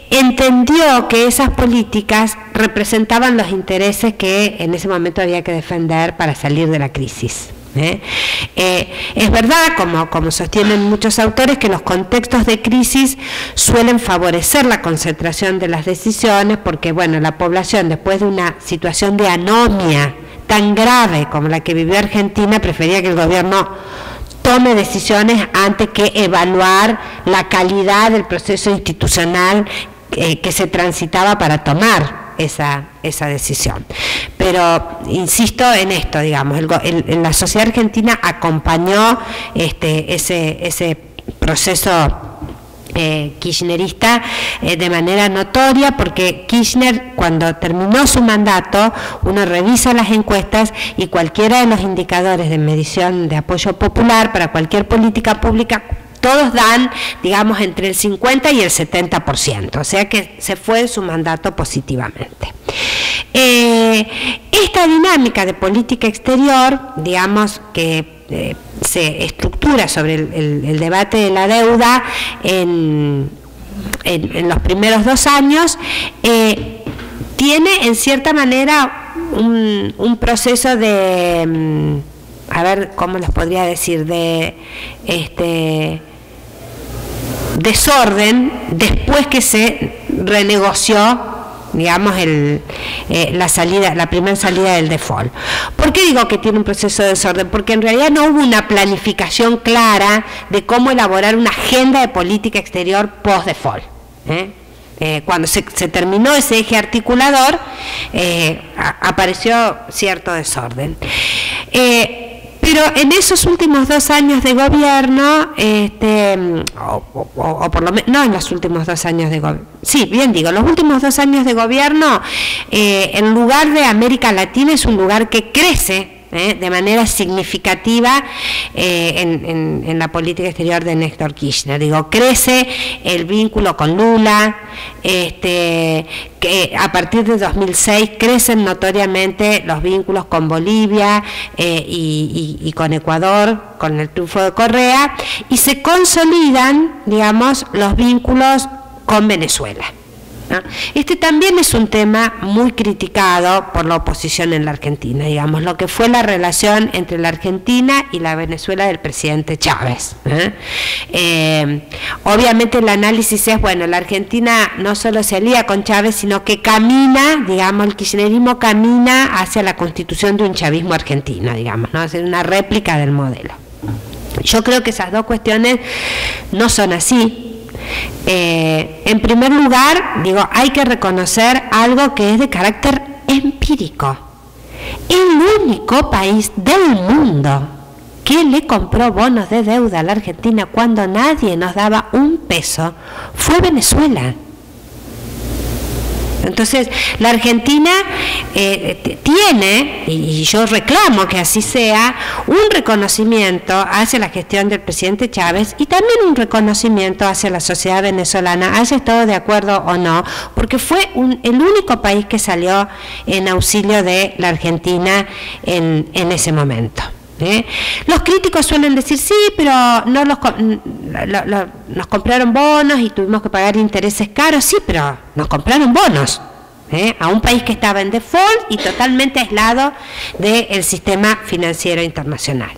entendió que esas políticas representaban los intereses que en ese momento había que defender para salir de la crisis. Es verdad, como sostienen muchos autores, que los contextos de crisis suelen favorecer la concentración de las decisiones, porque bueno, la población, después de una situación de anomia tan grave como la que vivió Argentina, prefería que el gobierno tome decisiones antes que evaluar la calidad del proceso institucional que se transitaba para tomar esa decisión. Pero insisto en esto, digamos, la sociedad argentina acompañó ese proceso kirchnerista de manera notoria, porque Kirchner, cuando terminó su mandato, uno revisa las encuestas y cualquiera de los indicadores de medición de apoyo popular para cualquier política pública, todos dan, digamos, entre el 50 y el 70%, o sea que se fue de su mandato positivamente. Esta dinámica de política exterior, digamos, que se estructura sobre el debate de la deuda en los primeros 2 años, tiene en cierta manera un proceso de, a ver cómo les podría decir, de desorden después que se renegoció, digamos, la primera salida del default. ¿Por qué digo que tiene un proceso de desorden? Porque en realidad no hubo una planificación clara de cómo elaborar una agenda de política exterior post-default. Cuando se terminó ese eje articulador, apareció cierto desorden. Pero en esos últimos 2 años de gobierno, o por lo menos, no en los últimos 2 años de gobierno, sí, bien digo, los últimos 2 años de gobierno, en lugar de América Latina es un lugar que crece de manera significativa en la política exterior de Néstor Kirchner. Digo, crece el vínculo con Lula, que a partir de 2006 crecen notoriamente los vínculos con Bolivia y con Ecuador, con el triunfo de Correa, y se consolidan, digamos, los vínculos con Venezuela. ¿no? Este también es un tema muy criticado por la oposición en la Argentina, digamos, lo que fue la relación entre la Argentina y la Venezuela del presidente Chávez. Obviamente el análisis es, bueno, la Argentina no solo se alía con Chávez, sino que camina, digamos, el kirchnerismo camina hacia la constitución de un chavismo argentino, digamos, ¿no? Es una réplica del modelo. Yo creo que esas dos cuestiones no son así. En primer lugar, digo, hay que reconocer algo que es de carácter empírico. El único país del mundo que le compró bonos de deuda a la Argentina cuando nadie nos daba un peso fue Venezuela. Entonces, la Argentina tiene, y yo reclamo que así sea, un reconocimiento hacia la gestión del presidente Chávez y también un reconocimiento hacia la sociedad venezolana, haya estado de acuerdo o no, porque fue el único país que salió en auxilio de la Argentina en ese momento. Los críticos suelen decir sí, pero no nos compraron bonos y tuvimos que pagar intereses caros. Sí, pero nos compraron bonos a un país que estaba en default y totalmente aislado del sistema financiero internacional.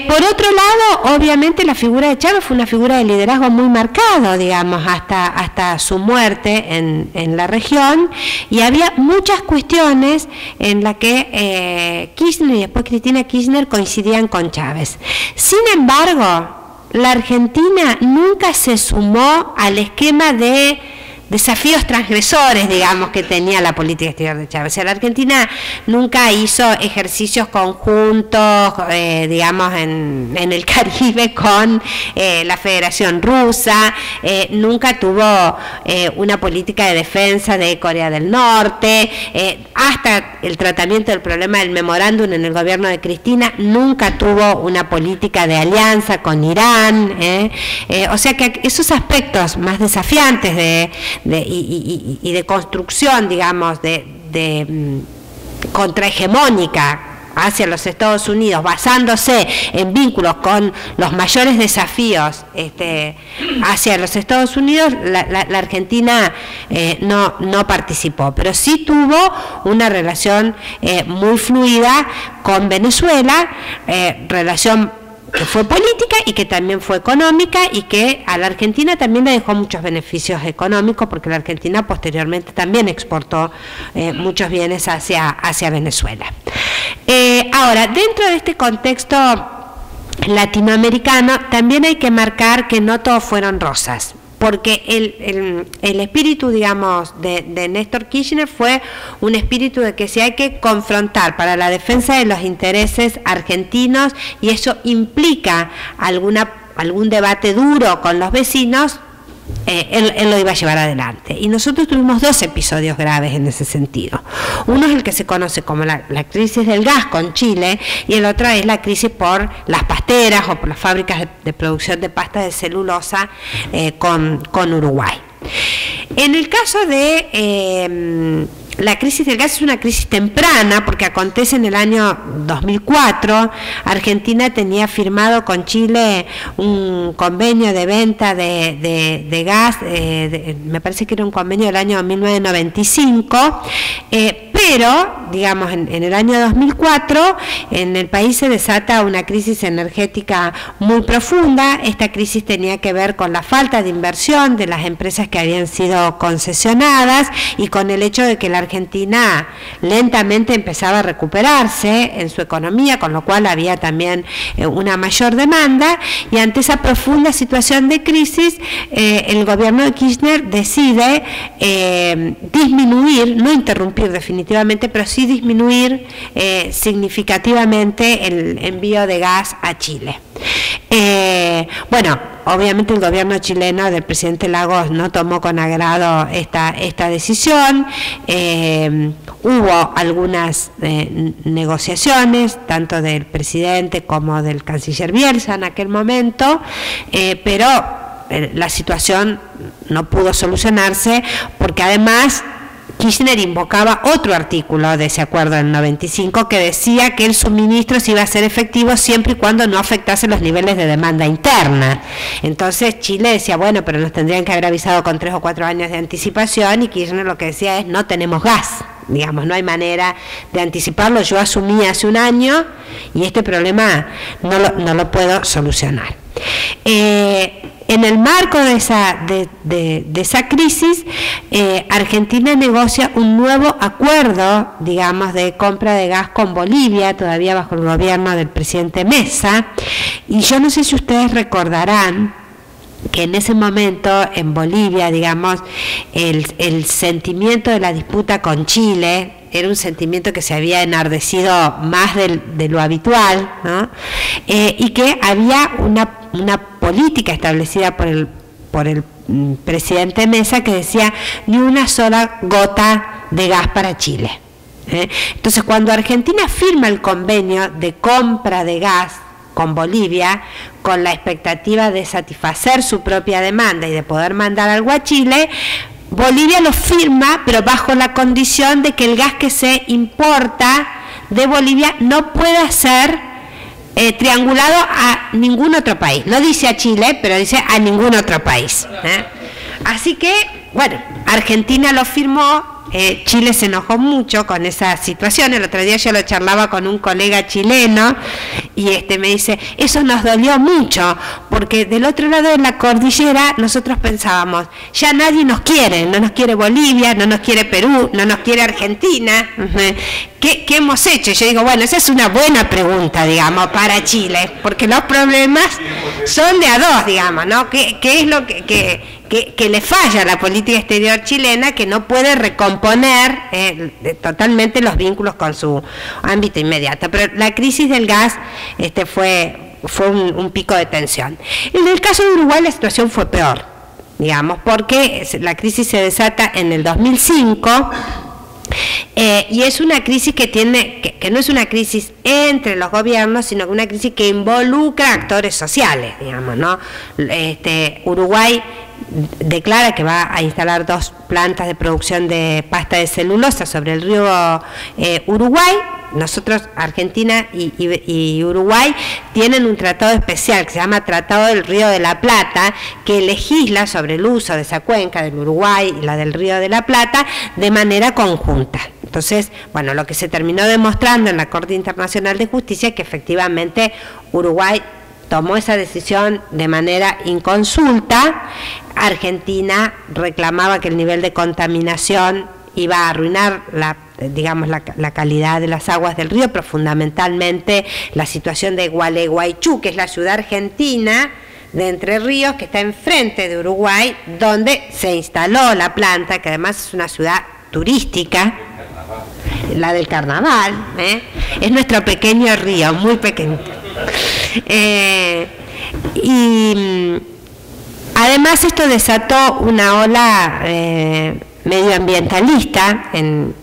Por otro lado, obviamente la figura de Chávez fue una figura de liderazgo muy marcado, digamos, hasta su muerte en la región, y había muchas cuestiones en las que Kirchner y después Cristina Kirchner coincidían con Chávez. Sin embargo, la Argentina nunca se sumó al esquema de desafíos transgresores, digamos, que tenía la política exterior de Chávez. O sea, la Argentina nunca hizo ejercicios conjuntos, digamos, en el Caribe con la Federación Rusa, nunca tuvo una política de defensa de Corea del Norte, hasta el tratamiento del problema del memorándum en el gobierno de Cristina, nunca tuvo una política de alianza con Irán, o sea que esos aspectos más desafiantes y de construcción, digamos, de contrahegemónica hacia los Estados Unidos, basándose en vínculos con los mayores desafíos hacia los Estados Unidos, la Argentina no participó, pero sí tuvo una relación muy fluida con Venezuela, relación que fue política y que también fue económica y que a la Argentina también le dejó muchos beneficios económicos, porque la Argentina posteriormente también exportó muchos bienes hacia Venezuela. Ahora, dentro de este contexto latinoamericano también hay que marcar que no todos fueron rosas, porque el espíritu, digamos, de Néstor Kirchner fue un espíritu de que si hay que confrontar para la defensa de los intereses argentinos, y eso implica algún debate duro con los vecinos, él lo iba a llevar adelante. Y nosotros tuvimos dos episodios graves en ese sentido. Uno es el que se conoce como la crisis del gas con Chile, y el otro es la crisis por las pasteras o por las fábricas de producción de pasta de celulosa con Uruguay. En el caso de la crisis del gas, es una crisis temprana porque acontece en el año 2004. Argentina tenía firmado con Chile un convenio de venta de gas, me parece que era un convenio del año 1995, pero, digamos, en el año 2004 en el país se desata una crisis energética muy profunda. Esta crisis tenía que ver con la falta de inversión de las empresas que habían sido concesionadas y con el hecho de que la Argentina lentamente empezaba a recuperarse en su economía, con lo cual había también una mayor demanda, y ante esa profunda situación de crisis, el gobierno de Kirchner decide disminuir, no interrumpir definitivamente, pero sí disminuir significativamente el envío de gas a Chile. Bueno, obviamente el gobierno chileno del presidente Lagos no tomó con agrado esta decisión. Hubo algunas negociaciones, tanto del presidente como del canciller Bielsa en aquel momento, pero la situación no pudo solucionarse, porque además Kirchner invocaba otro artículo de ese acuerdo del 95 que decía que el suministro se iba a ser efectivo siempre y cuando no afectase los niveles de demanda interna. Entonces Chile decía, bueno, pero nos tendrían que haber avisado con 3 o 4 años de anticipación, y Kirchner lo que decía es, no tenemos gas, digamos, no hay manera de anticiparlo, yo asumí hace un año y este problema no lo puedo solucionar. En el marco de esa crisis, Argentina negocia un nuevo acuerdo, digamos, de compra de gas con Bolivia, todavía bajo el gobierno del presidente Mesa, y yo no sé si ustedes recordarán que en ese momento en Bolivia, digamos, el sentimiento de la disputa con Chile era un sentimiento que se había enardecido más de lo habitual, ¿no? Y que había una política establecida por el presidente Mesa que decía ni una sola gota de gas para Chile. Entonces, cuando Argentina firma el convenio de compra de gas con Bolivia, con la expectativa de satisfacer su propia demanda y de poder mandar algo a Chile, Bolivia lo firma, pero bajo la condición de que el gas que se importa de Bolivia no pueda ser triangulado a ningún otro país. No dice a Chile, pero dice a ningún otro país. Así que, bueno, Argentina lo firmó. Chile se enojó mucho con esa situación. El otro día yo lo charlaba con un colega chileno y me dice, eso nos dolió mucho, porque del otro lado de la cordillera nosotros pensábamos, ya nadie nos quiere, no nos quiere Bolivia, no nos quiere Perú, no nos quiere Argentina. ¿Qué hemos hecho? Y yo digo, bueno, esa es una buena pregunta, digamos, para Chile, porque los problemas son de a dos, digamos, ¿no? ¿Qué es lo que le falla a la política exterior chilena, que no puede recomponer totalmente los vínculos con su ámbito inmediato? Pero la crisis del gas fue un pico de tensión. En el caso de Uruguay la situación fue peor, digamos, porque la crisis se desata en el 2005, y es una crisis que no es una crisis entre los gobiernos, sino que una crisis que involucra actores sociales, digamos, ¿no? Uruguay declara que va a instalar 2 plantas de producción de pasta de celulosa sobre el río Uruguay. Nosotros, Argentina y Uruguay, tienen un tratado especial que se llama Tratado del Río de la Plata, que legisla sobre el uso de esa cuenca del Uruguay y la del Río de la Plata de manera conjunta. Entonces, bueno, lo que se terminó demostrando en la Corte Internacional de Justicia es que efectivamente Uruguay tomó esa decisión de manera inconsulta. Argentina reclamaba que el nivel de contaminación iba a arruinar la calidad de las aguas del río, pero fundamentalmente la situación de Gualeguaychú, que es la ciudad argentina de Entre Ríos, que está enfrente de Uruguay, donde se instaló la planta, que además es una ciudad turística, la del Carnaval, es nuestro pequeño río, muy pequeño. Y además esto desató una ola medioambientalista en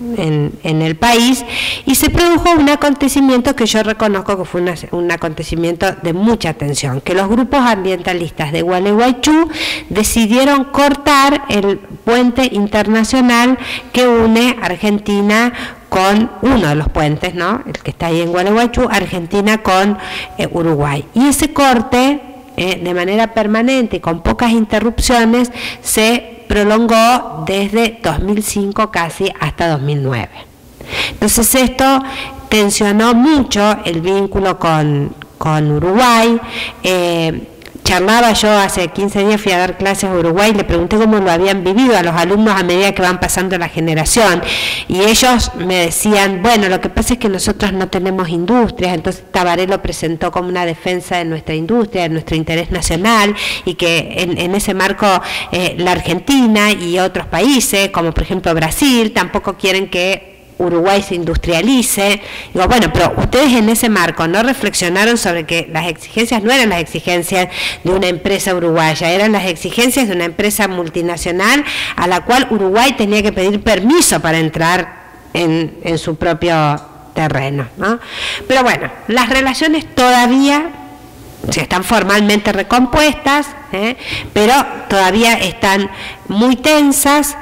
el país, y se produjo un acontecimiento que yo reconozco que fue un acontecimiento de mucha tensión, que los grupos ambientalistas de Gualeguaychú decidieron cortar el puente internacional que une Argentina con uno de los puentes, ¿no? El que está ahí en Gualeguaychú, Argentina con Uruguay. Y ese corte, de manera permanente y con pocas interrupciones, se prolongó desde 2005 casi hasta 2009. Entonces esto tensionó mucho el vínculo con Uruguay. Charlaba yo hace 15 días, fui a dar clases a Uruguay, le pregunté cómo lo habían vivido a los alumnos a medida que van pasando la generación, y ellos me decían, bueno, lo que pasa es que nosotros no tenemos industrias. Entonces Tabaré lo presentó como una defensa de nuestra industria, de nuestro interés nacional, y que en ese marco la Argentina y otros países, como por ejemplo Brasil, tampoco quieren que Uruguay se industrialice. Digo, bueno, pero ustedes en ese marco no reflexionaron sobre que las exigencias no eran las exigencias de una empresa uruguaya, eran las exigencias de una empresa multinacional a la cual Uruguay tenía que pedir permiso para entrar en su propio terreno, ¿no? Pero bueno, las relaciones todavía están formalmente recompuestas, pero todavía están muy tensas.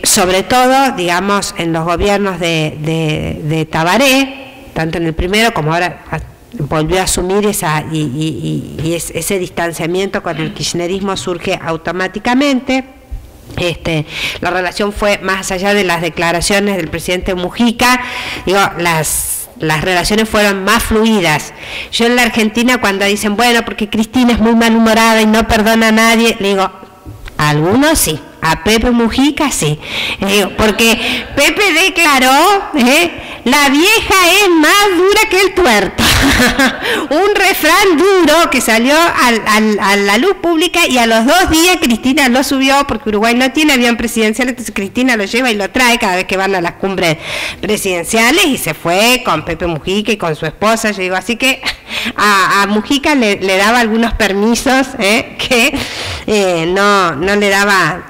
sobre todo, digamos, en los gobiernos de Tabaré, tanto en el primero como ahora volvió a asumir ese distanciamiento con el kirchnerismo surge automáticamente. La relación fue más allá de las declaraciones del presidente Mujica, digo, las relaciones fueron más fluidas. Yo en la Argentina, cuando dicen, bueno, porque Cristina es muy malhumorada y no perdona a nadie, le digo, a algunos sí, a Pepe Mujica sí, porque Pepe declaró, la vieja es más dura que el tuerto. Un refrán duro que salió a la luz pública, y a los 2 días Cristina lo subió, porque Uruguay no tiene avión presidencial, entonces Cristina lo lleva y lo trae cada vez que van a las cumbres presidenciales, y se fue con Pepe Mujica y con su esposa. Yo digo, así que a Mujica le daba algunos permisos que no le daba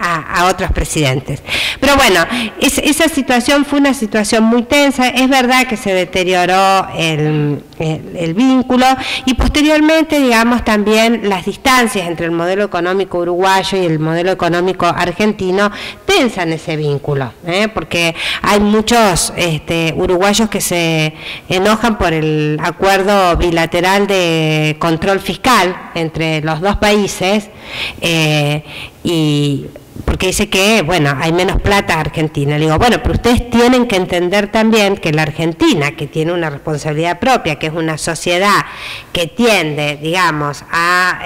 a otros presidentes. Pero bueno, esa situación fue una situación muy tensa. Es verdad que se deterioró el vínculo, y posteriormente, digamos, también las distancias entre el modelo económico uruguayo y el modelo económico argentino tensan ese vínculo, porque hay muchos uruguayos que se enojan por el acuerdo bilateral de control fiscal entre los dos países, y porque dice que, bueno, hay menos plata a Argentina. Le digo, bueno, pero ustedes tienen que entender también que la Argentina, que tiene una responsabilidad propia, que es una sociedad que tiende, digamos, a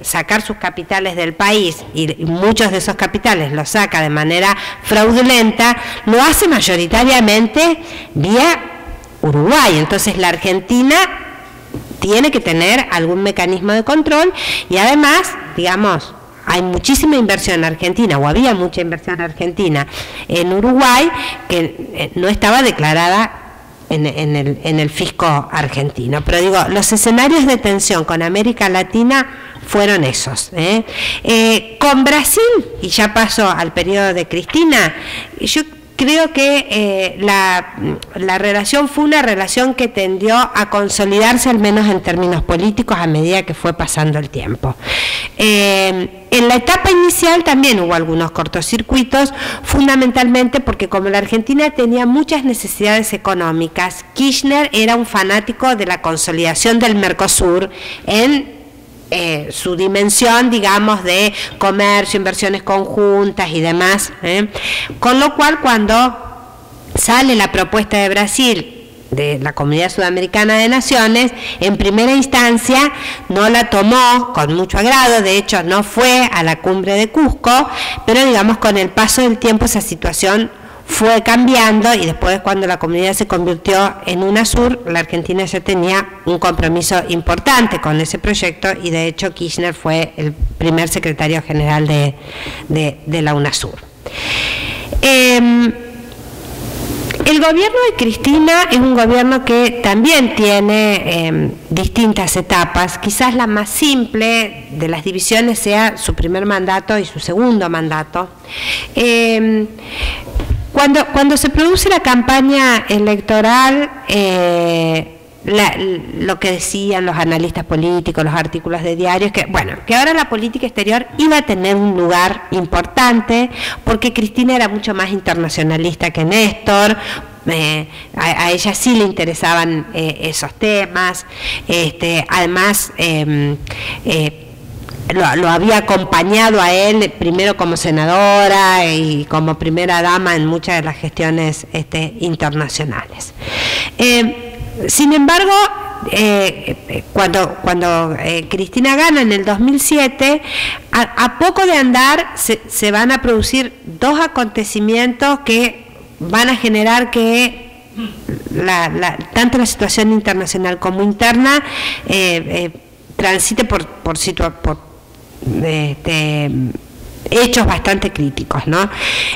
sacar sus capitales del país, y muchos de esos capitales los saca de manera fraudulenta, lo hace mayoritariamente vía Uruguay. Entonces la Argentina tiene que tener algún mecanismo de control, y además, digamos, hay muchísima inversión argentina, o había mucha inversión argentina en Uruguay, que no estaba declarada en el fisco argentino. Pero digo, los escenarios de tensión con América Latina fueron esos. Con Brasil, y ya pasó al periodo de Cristina, yo creo que la relación fue una relación que tendió a consolidarse, al menos en términos políticos, a medida que fue pasando el tiempo. En la etapa inicial también hubo algunos cortocircuitos, fundamentalmente porque como la Argentina tenía muchas necesidades económicas, Kirchner era un fanático de la consolidación del Mercosur en su dimensión, digamos, de comercio, inversiones conjuntas y demás, con lo cual, cuando sale la propuesta de Brasil de la Comunidad Sudamericana de Naciones, en primera instancia no la tomó con mucho agrado. De hecho, no fue a la cumbre de Cusco, pero digamos, con el paso del tiempo esa situación fue cambiando, y después, cuando la comunidad se convirtió en UNASUR, la Argentina ya tenía un compromiso importante con ese proyecto, y de hecho Kirchner fue el primer secretario general de la UNASUR. El gobierno de Cristina es un gobierno que también tiene distintas etapas. Quizás la más simple de las divisiones sea su primer mandato y su segundo mandato. Cuando se produce la campaña electoral, lo que decían los analistas políticos, los artículos de diarios, que ahora la política exterior iba a tener un lugar importante, porque Cristina era mucho más internacionalista que Néstor. A ella sí le interesaban esos temas. Además, lo había acompañado a él primero como senadora y como primera dama en muchas de las gestiones internacionales. Sin embargo, cuando Cristina gana en el 2007, a poco de andar se van a producir dos acontecimientos que van a generar que tanto la situación internacional como interna transite por hechos bastante críticos, ¿no?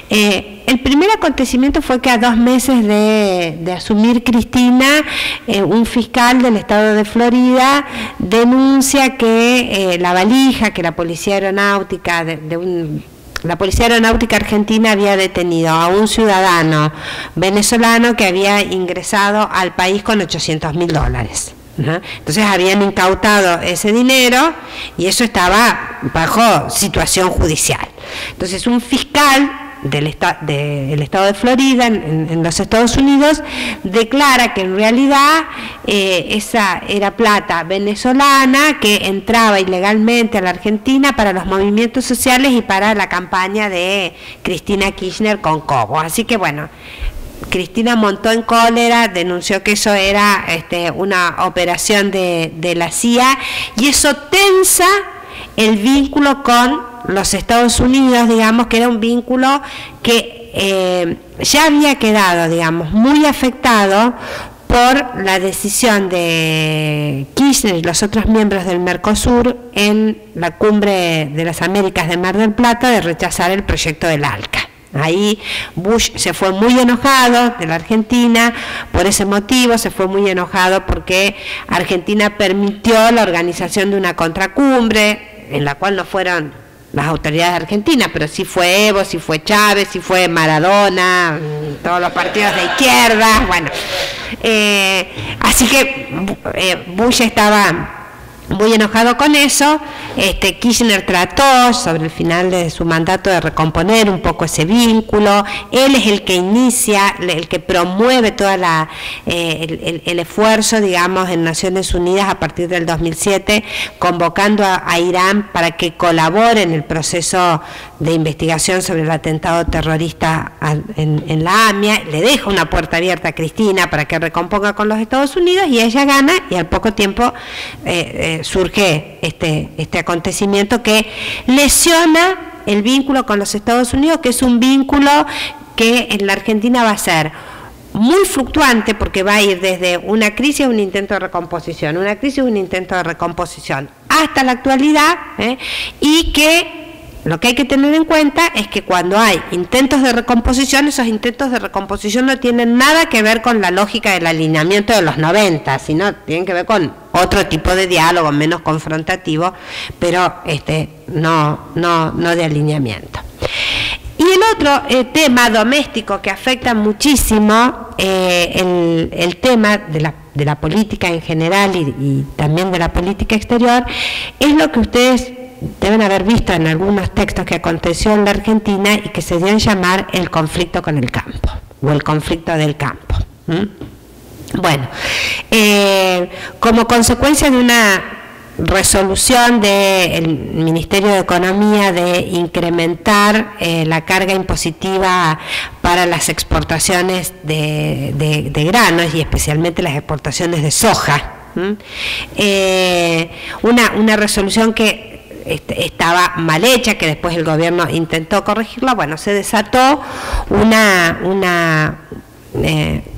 El primer acontecimiento fue que a 2 meses de asumir Cristina, un fiscal del estado de Florida denuncia que la valija que la Policía Aeronáutica la Policía Aeronáutica Argentina había detenido a un ciudadano venezolano que había ingresado al país con $800.000. Entonces habían incautado ese dinero, y eso estaba bajo situación judicial. Entonces un fiscal del estado de Florida, en los Estados Unidos, declara que en realidad esa era plata venezolana que entraba ilegalmente a la Argentina para los movimientos sociales y para la campaña de Cristina Kirchner con Cobo. Así que bueno, Cristina montó en cólera, denunció que eso era una operación de la CIA, y eso tensa el vínculo con los Estados Unidos, digamos, que era un vínculo que ya había quedado, digamos, muy afectado por la decisión de Kirchner y los otros miembros del Mercosur en la Cumbre de las Américas de Mar del Plata de rechazar el proyecto del ALCA. Ahí Bush se fue muy enojado de la Argentina por ese motivo, se fue muy enojado porque Argentina permitió la organización de una contracumbre en la cual no fueron las autoridades argentinas, pero sí fue Evo, sí fue Chávez, sí fue Maradona, todos los partidos de izquierda, bueno. Así que Bush estaba muy enojado con eso. Kirchner trató sobre el final de su mandato de recomponer un poco ese vínculo. Él es el que inicia, el que promueve toda el esfuerzo, digamos, en Naciones Unidas a partir del 2007, convocando a Irán para que colabore en el proceso de investigación sobre el atentado terrorista en la AMIA. Le deja una puerta abierta a Cristina para que recomponga con los Estados Unidos, y ella gana, y al poco tiempo surge este acontecimiento que lesiona el vínculo con los Estados Unidos, que es un vínculo que en la Argentina va a ser muy fluctuante, porque va a ir desde una crisis a un intento de recomposición, una crisis a un intento de recomposición, hasta la actualidad, y que lo que hay que tener en cuenta es que cuando hay intentos de recomposición, esos intentos de recomposición no tienen nada que ver con la lógica del alineamiento de los 90, sino tienen que ver con otro tipo de diálogo, menos confrontativo, pero no de alineamiento. Y el otro tema doméstico que afecta muchísimo el tema de la política en general y también de la política exterior es lo que ustedes deben haber visto en algunos textos que aconteció en la Argentina y que se dio a llamar el conflicto con el campo, o el conflicto del campo. Bueno, como consecuencia de una resolución del Ministerio de Economía de incrementar la carga impositiva para las exportaciones de granos, y especialmente las exportaciones de soja, una resolución que estaba mal hecha, que después el gobierno intentó corregirla. Bueno, se desató una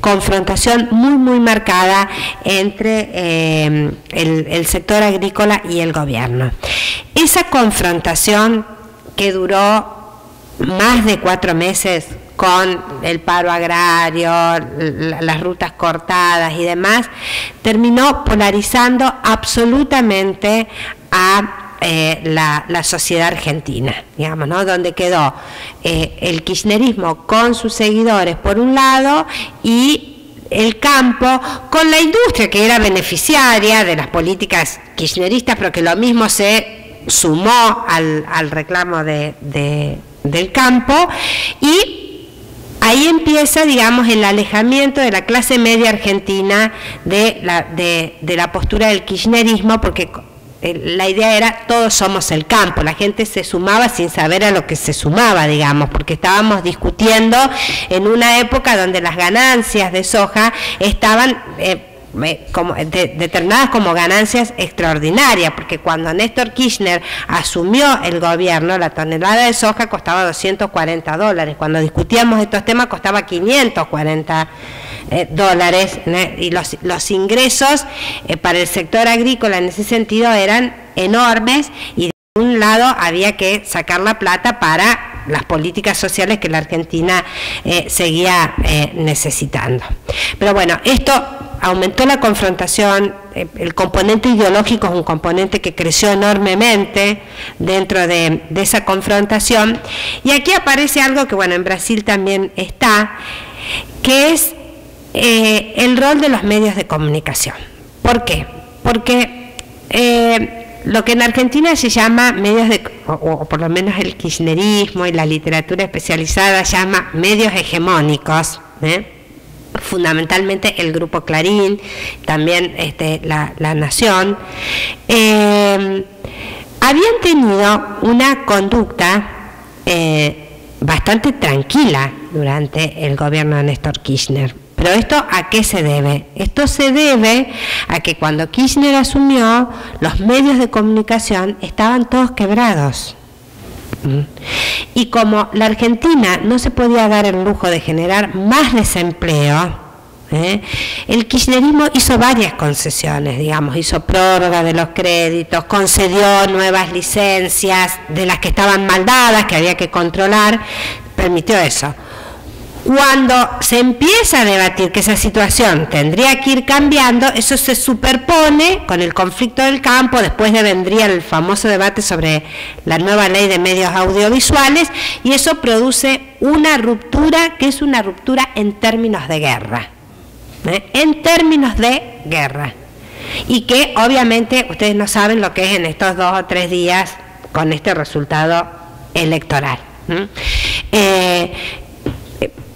confrontación muy marcada entre el sector agrícola y el gobierno. Esa confrontación, que duró más de 4 meses, con el paro agrario, las rutas cortadas y demás, terminó polarizando absolutamente a la sociedad argentina, digamos, ¿no? Donde quedó el kirchnerismo con sus seguidores por un lado, y el campo con la industria, que era beneficiaria de las políticas kirchneristas, pero que lo mismo se sumó al reclamo del campo. Y ahí empieza, digamos, el alejamiento de la clase media argentina de la postura del kirchnerismo, porque la idea era todos somos el campo. La gente se sumaba sin saber a lo que se sumaba, digamos, porque estábamos discutiendo en una época donde las ganancias de soja estaban determinadas como ganancias extraordinarias, porque cuando Néstor Kirchner asumió el gobierno, la tonelada de soja costaba $240, cuando discutíamos estos temas costaba $540, y los ingresos para el sector agrícola en ese sentido eran enormes, y de un lado había que sacar la plata para las políticas sociales que la Argentina seguía necesitando. Pero bueno, esto aumentó la confrontación. El componente ideológico es un componente que creció enormemente dentro de esa confrontación, y aquí aparece algo que, bueno, en Brasil también está, que es el rol de los medios de comunicación. ¿Por qué? Porque lo que en Argentina se llama medios de, o por lo menos el kirchnerismo y la literatura especializada llama medios hegemónicos, fundamentalmente el Grupo Clarín, también la Nación, habían tenido una conducta bastante tranquila durante el gobierno de Néstor Kirchner. Pero ¿esto a qué se debe? Esto se debe a que cuando Kirchner asumió, los medios de comunicación estaban todos quebrados. Y como la Argentina no se podía dar el lujo de generar más desempleo, el kirchnerismo hizo varias concesiones, digamos, hizo prórroga de los créditos, concedió nuevas licencias de las que estaban mal dadas, que había que controlar, permitió eso. Cuando se empieza a debatir que esa situación tendría que ir cambiando, eso se superpone con el conflicto del campo, después vendría el famoso debate sobre la nueva ley de medios audiovisuales, y eso produce una ruptura que es una ruptura en términos de guerra. En términos de guerra. Y que obviamente ustedes no saben lo que es en estos 2 o 3 días con este resultado electoral.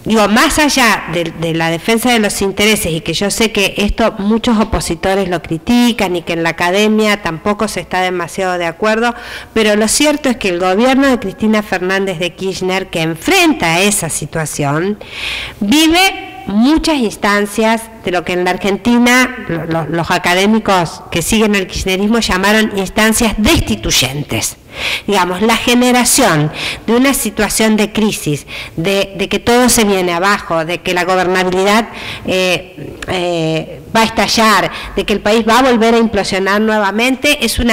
Digo, más allá de la defensa de los intereses, y que yo sé que esto muchos opositores lo critican y que en la academia tampoco se está demasiado de acuerdo, pero lo cierto es que el gobierno de Cristina Fernández de Kirchner, que enfrenta esa situación, vive muchas instancias de lo que en la Argentina los académicos que siguen el kirchnerismo llamaron instancias destituyentes. Digamos, la generación de una situación de crisis, de que todo se viene abajo, de que la gobernabilidad va a estallar, de que el país va a volver a implosionar nuevamente, es un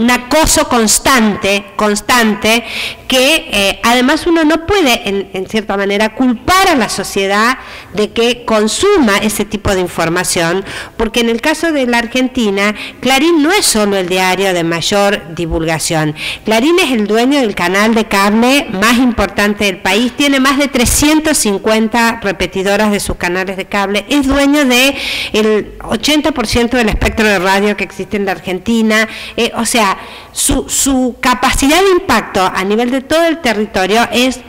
acoso constante que además uno no puede, en cierta manera, culpar a la sociedad de que consuma ese tipo de información, porque en el caso de la Argentina, Clarín no es solo el diario de mayor divulgación. Clarín es el dueño del canal de cable más importante del país, tiene más de 350 repetidoras de sus canales de cable, es dueño de el 80% del espectro de radio que existe en la Argentina, o sea, su capacidad de impacto a nivel de todo el territorio es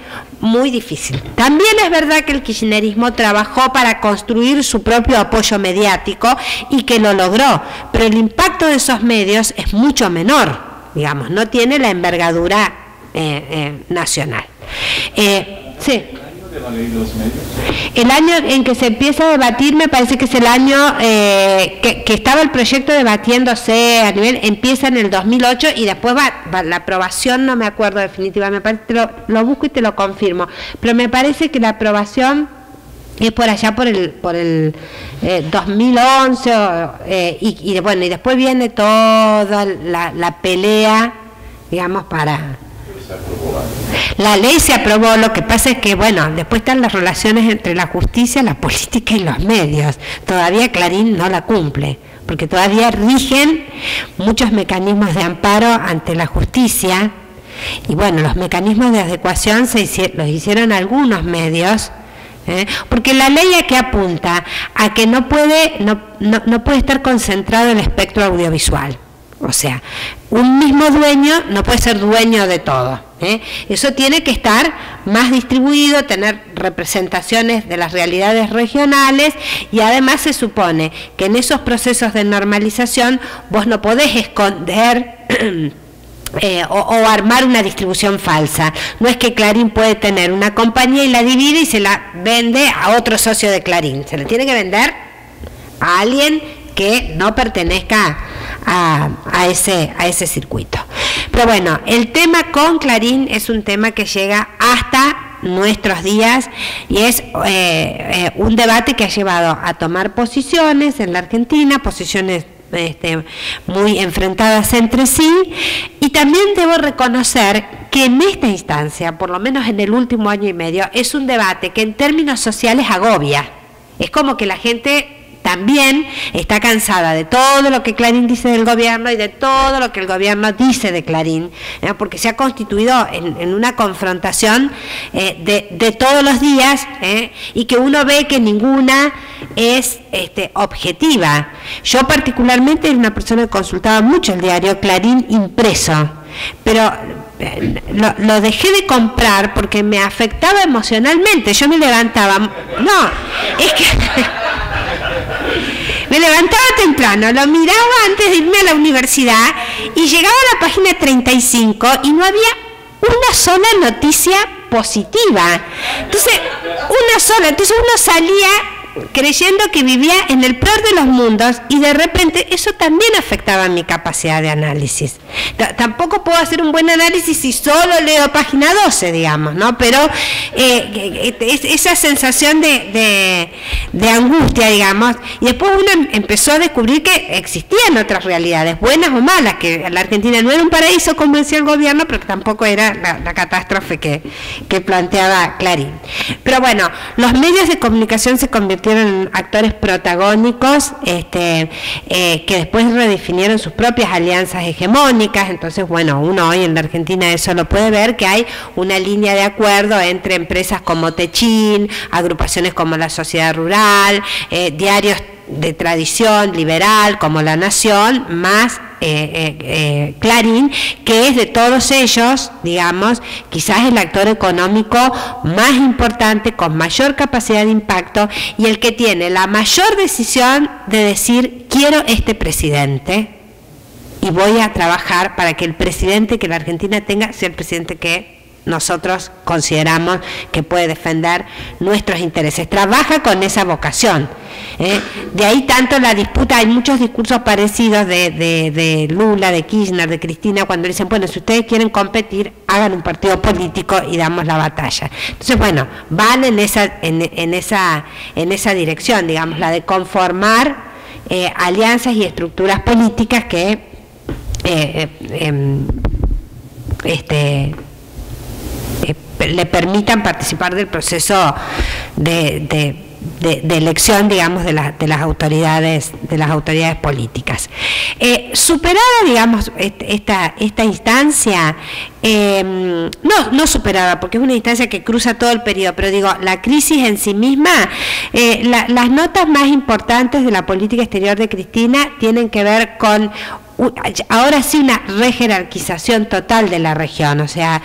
muy difícil. También es verdad que el kirchnerismo trabajó para construir su propio apoyo mediático y que lo logró, pero el impacto de esos medios es mucho menor, digamos, no tiene la envergadura nacional. Sí. El año en que se empieza a debatir me parece que es el año que estaba el proyecto debatiéndose a nivel, empieza en el 2008 y después va la aprobación, no me acuerdo definitivamente, lo busco y te lo confirmo, pero me parece que la aprobación es por allá por el 2011 y bueno, y después viene toda la pelea, digamos, para... La ley se aprobó, lo que pasa es que, bueno, después están las relaciones entre la justicia, la política y los medios. Todavía Clarín no la cumple, porque todavía rigen muchos mecanismos de amparo ante la justicia, y bueno, los mecanismos de adecuación los hicieron algunos medios, porque la ley a que apunta a que no puede estar concentrado el espectro audiovisual. O sea, un mismo dueño no puede ser dueño de todo. Eso tiene que estar más distribuido, tener representaciones de las realidades regionales, y además se supone que en esos procesos de normalización vos no podés esconder o armar una distribución falsa. No es que Clarín puede tener una compañía y la divide y se la vende a otro socio de Clarín. Se la tiene que vender a alguien que no pertenezca a ese circuito. Pero bueno, el tema con Clarín es un tema que llega hasta nuestros días y es un debate que ha llevado a tomar posiciones en la Argentina, posiciones muy enfrentadas entre sí, y también debo reconocer que en esta instancia, por lo menos en el último año y medio, es un debate que en términos sociales agobia. Es como que la gente también está cansada de todo lo que Clarín dice del gobierno y de todo lo que el gobierno dice de Clarín, porque se ha constituido en una confrontación de todos los días, y que uno ve que ninguna es objetiva. Yo particularmente era una persona que consultaba mucho el diario Clarín impreso, pero lo dejé de comprar porque me afectaba emocionalmente. Yo me levantaba, me levantaba temprano, lo miraba antes de irme a la universidad y llegaba a la página 35 y no había una sola noticia positiva. Entonces uno salía creyendo que vivía en el peor de los mundos, y de repente eso también afectaba mi capacidad de análisis. Tampoco puedo hacer un buen análisis si solo leo página 12, digamos, ¿no? Pero esa sensación de angustia, digamos, y después uno empezó a descubrir que existían otras realidades, buenas o malas, que la Argentina no era un paraíso, como decía el gobierno, pero que tampoco era la catástrofe que planteaba Clarín. Pero bueno, los medios de comunicación se convirtieron en actores protagónicos, que después redefinieron sus propias alianzas hegemónicas. Entonces, bueno, uno hoy en la Argentina eso lo puede ver, que hay una línea de acuerdo entre empresas como Techin, agrupaciones como la Sociedad Rural, diarios de tradición liberal como La Nación, más Clarín, que es de todos ellos, digamos, quizás el actor económico más importante, con mayor capacidad de impacto, y el que tiene la mayor decisión de decir: quiero este presidente y voy a trabajar para que el presidente que la Argentina tenga sea el presidente que nosotros consideramos que puede defender nuestros intereses. Trabaja con esa vocación. De ahí tanto la disputa. Hay muchos discursos parecidos de Lula, de Kirchner, de Cristina, cuando dicen: bueno, si ustedes quieren competir, hagan un partido político y damos la batalla. Entonces, bueno, van en esa dirección, digamos, la de conformar alianzas y estructuras políticas que le permitan participar del proceso de elección, digamos, de las autoridades políticas. Superada, digamos, esta instancia, no superada, porque es una instancia que cruza todo el periodo, pero digo, la crisis en sí misma, las notas más importantes de la política exterior de Cristina tienen que ver con ahora sí una rejerarquización total de la región. O sea,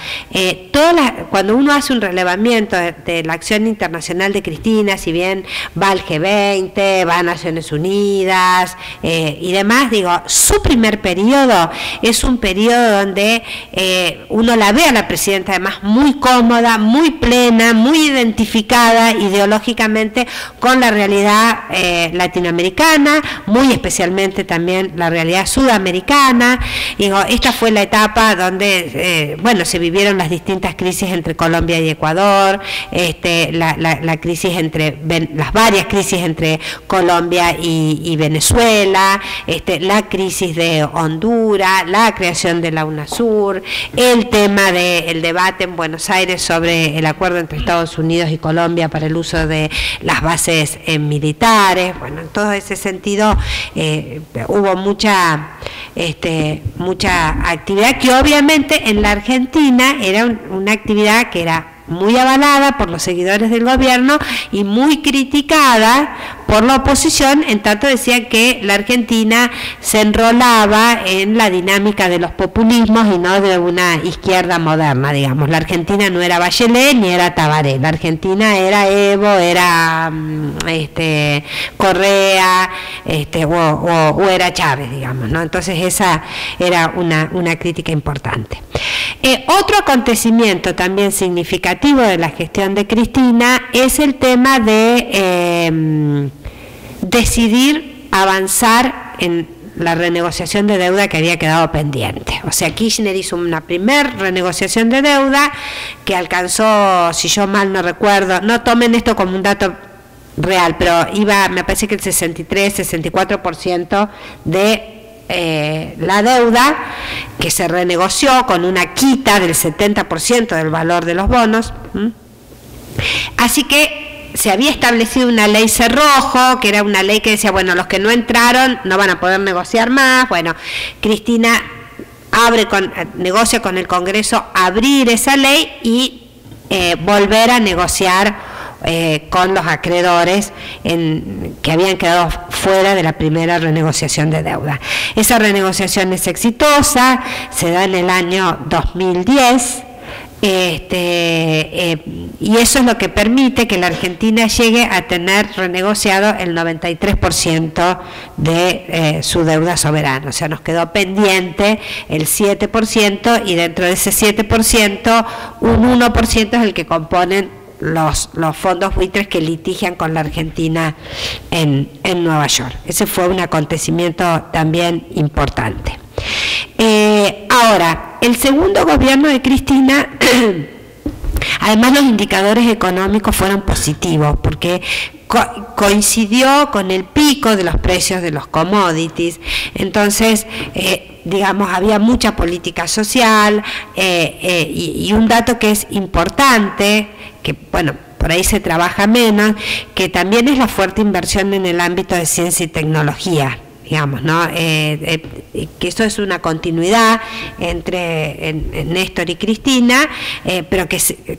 cuando uno hace un relevamiento de la acción internacional de Cristina, si bien va al G20, va a Naciones Unidas y demás, digo, su primer periodo es un periodo donde uno la ve a la presidenta además muy cómoda, muy plena, muy identificada ideológicamente con la realidad latinoamericana, muy especialmente también la realidad sudamericana. Digo, esta fue la etapa donde se vivieron las distintas crisis entre Colombia y Ecuador, la crisis las varias crisis entre Colombia y Venezuela, la crisis de Honduras, la creación de la UNASUR, el tema del debate en Buenos Aires sobre el acuerdo entre Estados Unidos y Colombia para el uso de las bases militares. Bueno, en todo ese sentido hubo mucha actividad que obviamente en la Argentina era una actividad que era muy avalada por los seguidores del gobierno y muy criticada por la oposición, en tanto decían que la Argentina se enrolaba en la dinámica de los populismos y no de una izquierda moderna, digamos. La Argentina no era Bachelet ni era Tabaré, la Argentina era Evo, era Correa, o era Chávez, digamos, ¿no? Entonces esa era una crítica importante. Otro acontecimiento también significativo de la gestión de Cristina es el tema de decidir avanzar en la renegociación de deuda que había quedado pendiente. O sea, Kirchner hizo una primer renegociación de deuda que alcanzó, si yo mal no recuerdo, no tomen esto como un dato real, pero me parece que el 63-64% de la deuda, que se renegoció con una quita del 70% del valor de los bonos. Así que se había establecido una ley cerrojo, que era una ley que decía, bueno, los que no entraron no van a poder negociar más. Bueno, Cristina negocia con el Congreso abrir esa ley y volver a negociar con los acreedores que habían quedado fuera de la primera renegociación de deuda. Esa renegociación es exitosa, se da en el año 2010, y eso es lo que permite que la Argentina llegue a tener renegociado el 93% de su deuda soberana. O sea, nos quedó pendiente el 7%, y dentro de ese 7%, un 1% es el que componen los fondos buitres que litigian con la Argentina en Nueva York. Ese fue un acontecimiento también importante. Ahora, el segundo gobierno de Cristina, además los indicadores económicos fueron positivos, porque coincidió con el pico de los precios de los commodities. Entonces, digamos, había mucha política social, y un dato que es importante, que bueno, por ahí se trabaja menos, que también es la fuerte inversión en el ámbito de ciencia y tecnología, digamos, ¿no? Que eso es una continuidad entre Néstor y Cristina, pero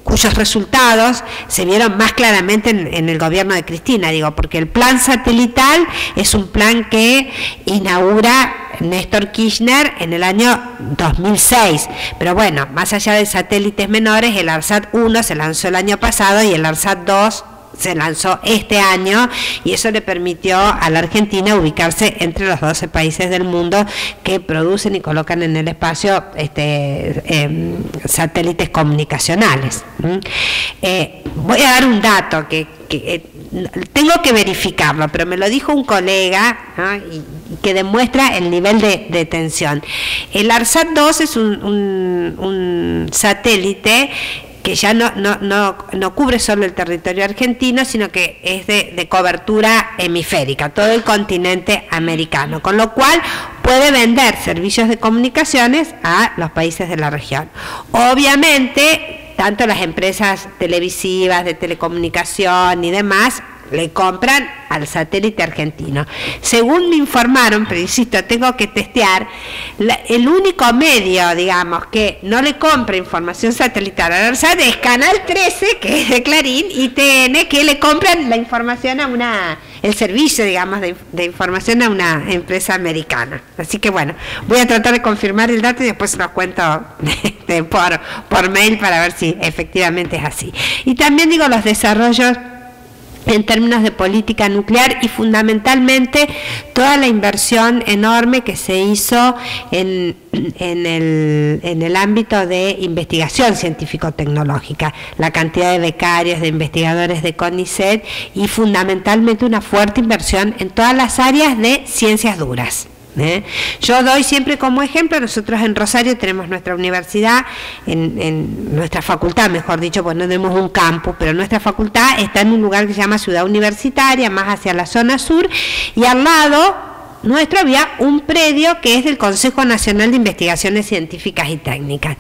cuyos resultados se vieron más claramente en el gobierno de Cristina, digo, porque el plan satelital es un plan que inaugura Néstor Kirchner en el año 2006, pero bueno, más allá de satélites menores, el ARSAT-1 se lanzó el año pasado y el ARSAT-2 se lanzó este año, y eso le permitió a la Argentina ubicarse entre los 12 países del mundo que producen y colocan en el espacio satélites comunicacionales. Voy a dar un dato que tengo que verificarlo, pero me lo dijo un colega, ¿no? y que demuestra el nivel de tensión. El ARSAT-2 es un satélite que ya no cubre solo el territorio argentino, sino que es de cobertura hemisférica, todo el continente americano, con lo cual puede vender servicios de comunicaciones a los países de la región. Obviamente, tanto las empresas televisivas, de telecomunicación y demás, le compran al satélite argentino. Según me informaron, pero insisto, tengo que testear, el único medio, digamos, que no le compra información satelital al ARSAT es Canal 13, que es de Clarín, y TN, que le compran la información el servicio, digamos, de información a una empresa americana. Así que bueno, voy a tratar de confirmar el dato y después se lo cuento por mail para ver si efectivamente es así. Y también digo los desarrollos en términos de política nuclear, y fundamentalmente toda la inversión enorme que se hizo en el ámbito de investigación científico-tecnológica, la cantidad de becarios, de investigadores de CONICET, y fundamentalmente una fuerte inversión en todas las áreas de ciencias duras. Yo doy siempre como ejemplo, nosotros en Rosario tenemos nuestra universidad, en nuestra facultad, mejor dicho, pues no tenemos un campus, pero nuestra facultad está en un lugar que se llama Ciudad Universitaria, más hacia la zona sur, y al lado nuestro había un predio que es del Consejo Nacional de Investigaciones Científicas y Técnicas.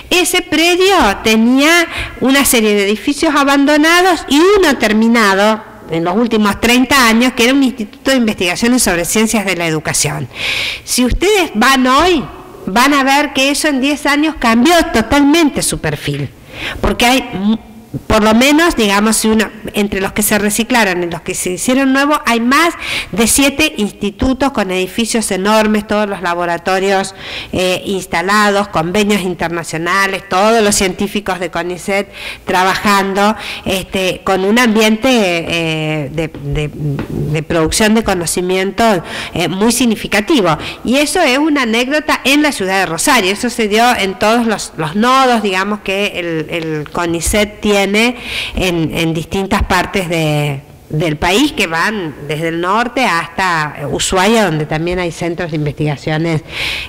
Ese predio tenía una serie de edificios abandonados y uno terminado en los últimos 30 años, que era un instituto de investigaciones sobre ciencias de la educación. Si ustedes van hoy, van a ver que eso en 10 años cambió totalmente su perfil, porque hay, por lo menos, digamos, entre los que se reciclaron y los que se hicieron nuevos, hay más de 7 institutos con edificios enormes, todos los laboratorios instalados, convenios internacionales, todos los científicos de CONICET trabajando, con un ambiente de producción de conocimiento muy significativo. Y eso es una anécdota en la ciudad de Rosario. Eso se dio en todos los nodos, digamos, que el CONICET tiene en distintas partes del país, que van desde el norte hasta Ushuaia, donde también hay centros de investigaciones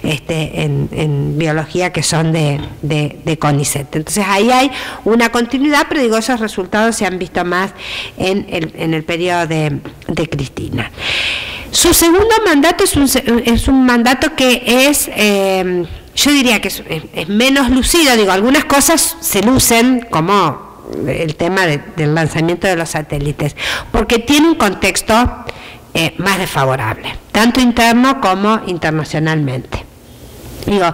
en biología que son de CONICET. Entonces ahí hay una continuidad, pero digo, esos resultados se han visto más en el periodo de Cristina. Su segundo mandato es un mandato que es... yo diría que es menos lucido, digo, algunas cosas se lucen, como el tema del lanzamiento de los satélites, porque tiene un contexto más desfavorable, tanto interno como internacionalmente. Digo,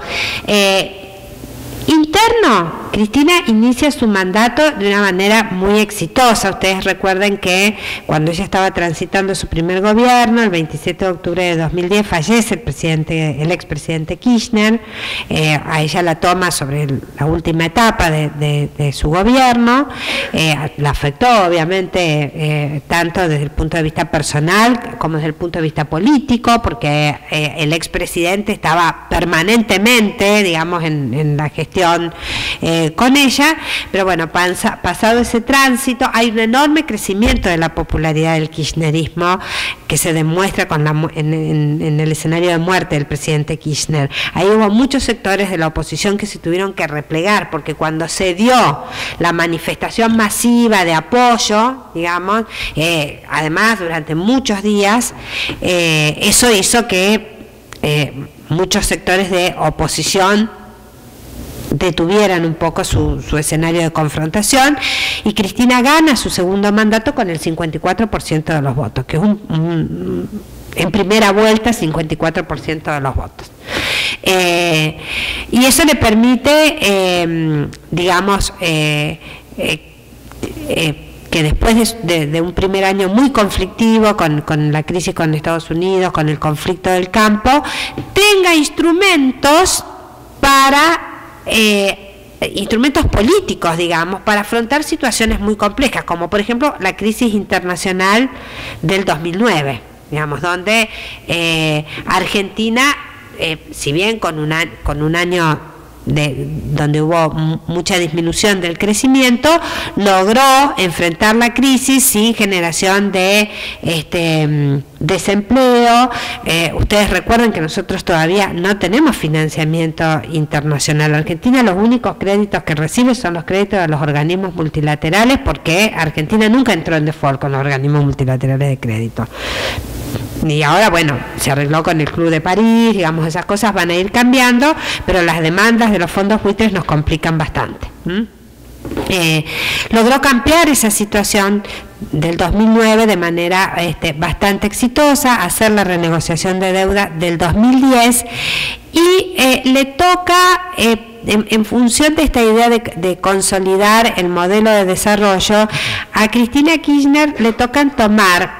interno, Cristina inicia su mandato de una manera muy exitosa. Ustedes recuerden que cuando ella estaba transitando su primer gobierno, el 27 de octubre de 2010, fallece el expresidente Kirchner. A ella la toma sobre la última etapa de su gobierno. La afectó, obviamente, tanto desde el punto de vista personal como desde el punto de vista político, porque el expresidente estaba permanentemente, digamos, en la gestión con ella, pero bueno, pasado ese tránsito, hay un enorme crecimiento de la popularidad del kirchnerismo que se demuestra en el escenario de muerte del presidente Kirchner. Ahí hubo muchos sectores de la oposición que se tuvieron que replegar, porque cuando se dio la manifestación masiva de apoyo, digamos, además durante muchos días, eso hizo que muchos sectores de oposición detuvieran un poco su escenario de confrontación, y Cristina gana su segundo mandato con el 54% de los votos, que es en primera vuelta 54% de los votos. Y eso le permite, digamos, que después de un primer año muy conflictivo con la crisis con Estados Unidos, con el conflicto del campo, tenga instrumentos instrumentos políticos, digamos, para afrontar situaciones muy complejas, como por ejemplo la crisis internacional del 2009, digamos, donde Argentina, si bien con un año donde hubo mucha disminución del crecimiento, logró enfrentar la crisis sin generación de desempleo. Ustedes recuerdan que nosotros todavía no tenemos financiamiento internacional. Argentina, los únicos créditos que recibe son los créditos de los organismos multilaterales, porque Argentina nunca entró en default con los organismos multilaterales de crédito. Y ahora, bueno, se arregló con el Club de París, digamos, esas cosas van a ir cambiando, pero las demandas de los fondos buitres nos complican bastante. Logró cambiar esa situación del 2009 de manera bastante exitosa, hacer la renegociación de deuda del 2010, y le toca, en función de esta idea de consolidar el modelo de desarrollo, a Cristina Kirchner le tocan tomar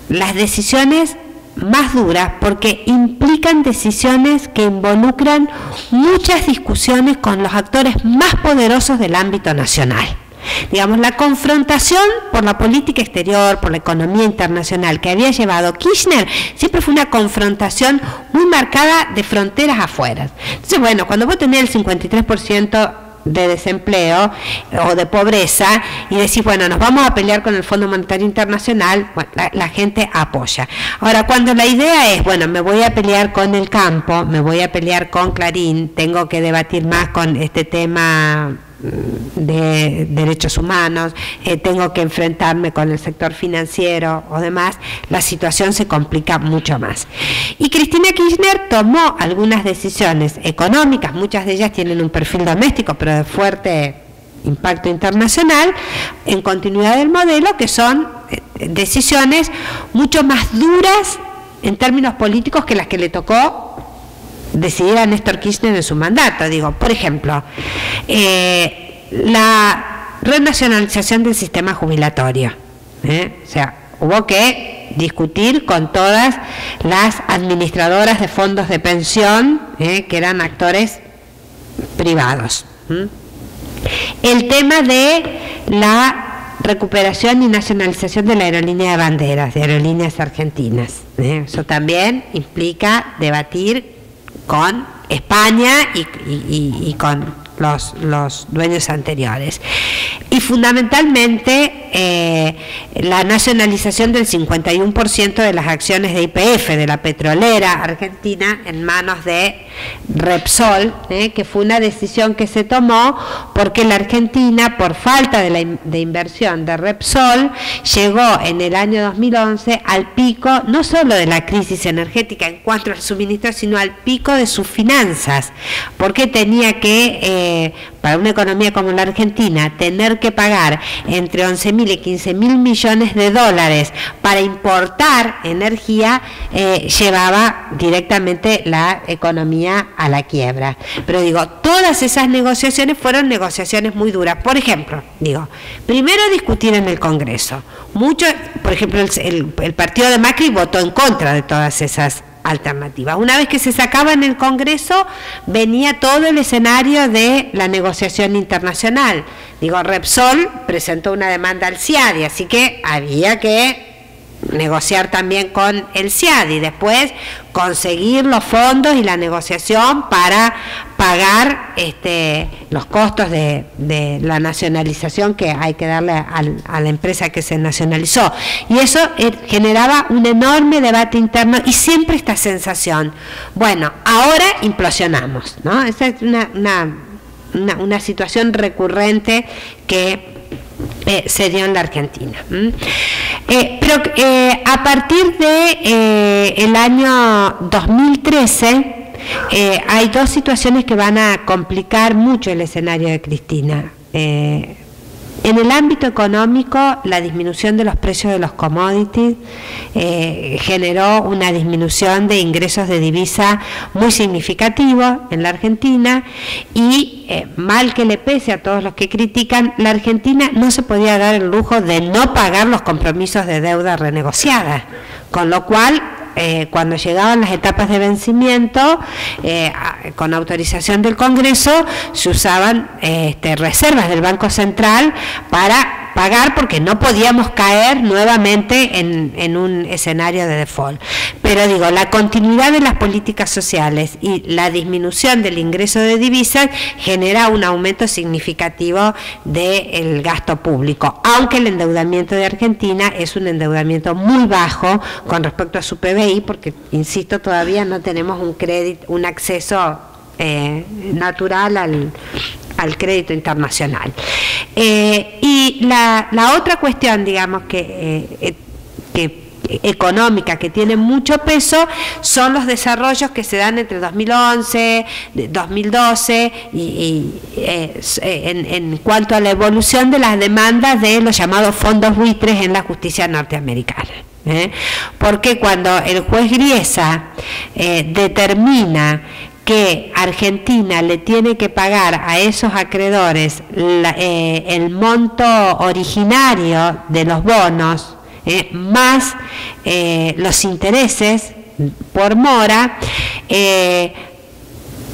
las decisiones más duras, porque implican decisiones que involucran muchas discusiones con los actores más poderosos del ámbito nacional. Digamos, la confrontación por la política exterior, por la economía internacional que había llevado Kirchner, siempre fue una confrontación muy marcada de fronteras afuera. Entonces, bueno, cuando vos tenés el 53% de desempleo o de pobreza y decís, bueno, nos vamos a pelear con el Fondo Monetario Internacional, bueno, la gente apoya. Ahora, cuando la idea es, bueno, me voy a pelear con el campo, me voy a pelear con Clarín, tengo que debatir más con este tema de derechos humanos, tengo que enfrentarme con el sector financiero o demás, la situación se complica mucho más. Y Cristina Kirchner tomó algunas decisiones económicas, muchas de ellas tienen un perfil doméstico, pero de fuerte impacto internacional, en continuidad del modelo, que son decisiones mucho más duras en términos políticos que las que le tocó decidir a Néstor Kirchner en su mandato. Digo, por ejemplo, la renacionalización del sistema jubilatorio. O sea, hubo que discutir con todas las administradoras de fondos de pensión, que eran actores privados. El tema de la recuperación y nacionalización de la aerolínea de banderas, de Aerolíneas Argentinas. Eso también implica debatir con España y con los dueños anteriores. Y fundamentalmente la nacionalización del 51% de las acciones de YPF, de la petrolera argentina, en manos de Repsol, que fue una decisión que se tomó porque la Argentina, por falta de inversión de Repsol, llegó en el año 2011 al pico, no solo de la crisis energética en cuanto al suministro, sino al pico de sus finanzas, porque tenía que, para una economía como la Argentina, tener que pagar entre 11.000 y 15.000 millones de dólares para importar energía, llevaba directamente la economía a la quiebra. Pero digo, todas esas negociaciones fueron negociaciones muy duras. Por ejemplo, primero discutir en el Congreso. Por ejemplo, el partido de Macri votó en contra de todas esas alternativas. Una vez que se sacaba en el Congreso, venía todo el escenario de la negociación internacional. Repsol presentó una demanda al CIADI, así que había que negociar también con el CIADI, después conseguir los fondos y la negociación para pagar los costos de la nacionalización que hay que darle a la empresa que se nacionalizó, y eso generaba un enorme debate interno y siempre esta sensación, bueno, ahora implosionamos, ¿no? Esa es una situación recurrente que se dio en la Argentina. Pero a partir de el año 2013 hay dos situaciones que van a complicar mucho el escenario de Cristina. En el ámbito económico, la disminución de los precios de los commodities generó una disminución de ingresos de divisa muy significativo en la Argentina, y mal que le pese a todos los que critican, la Argentina no se podía dar el lujo de no pagar los compromisos de deuda renegociada, con lo cual cuando llegaban las etapas de vencimiento, con autorización del Congreso, se usaban reservas del Banco Central para pagar, porque no podíamos caer nuevamente en un escenario de default. Pero la continuidad de las políticas sociales y la disminución del ingreso de divisas genera un aumento significativo del gasto público, aunque el endeudamiento de Argentina es un endeudamiento muy bajo con respecto a su PBI, porque, insisto, todavía no tenemos un acceso natural al crédito internacional. Y la otra cuestión, que económica, que tiene mucho peso, son los desarrollos que se dan entre 2011, 2012 en cuanto a la evolución de las demandas de los llamados fondos buitres en la justicia norteamericana. Porque cuando el juez Griesa determina que Argentina le tiene que pagar a esos acreedores el monto originario de los bonos, más los intereses por mora,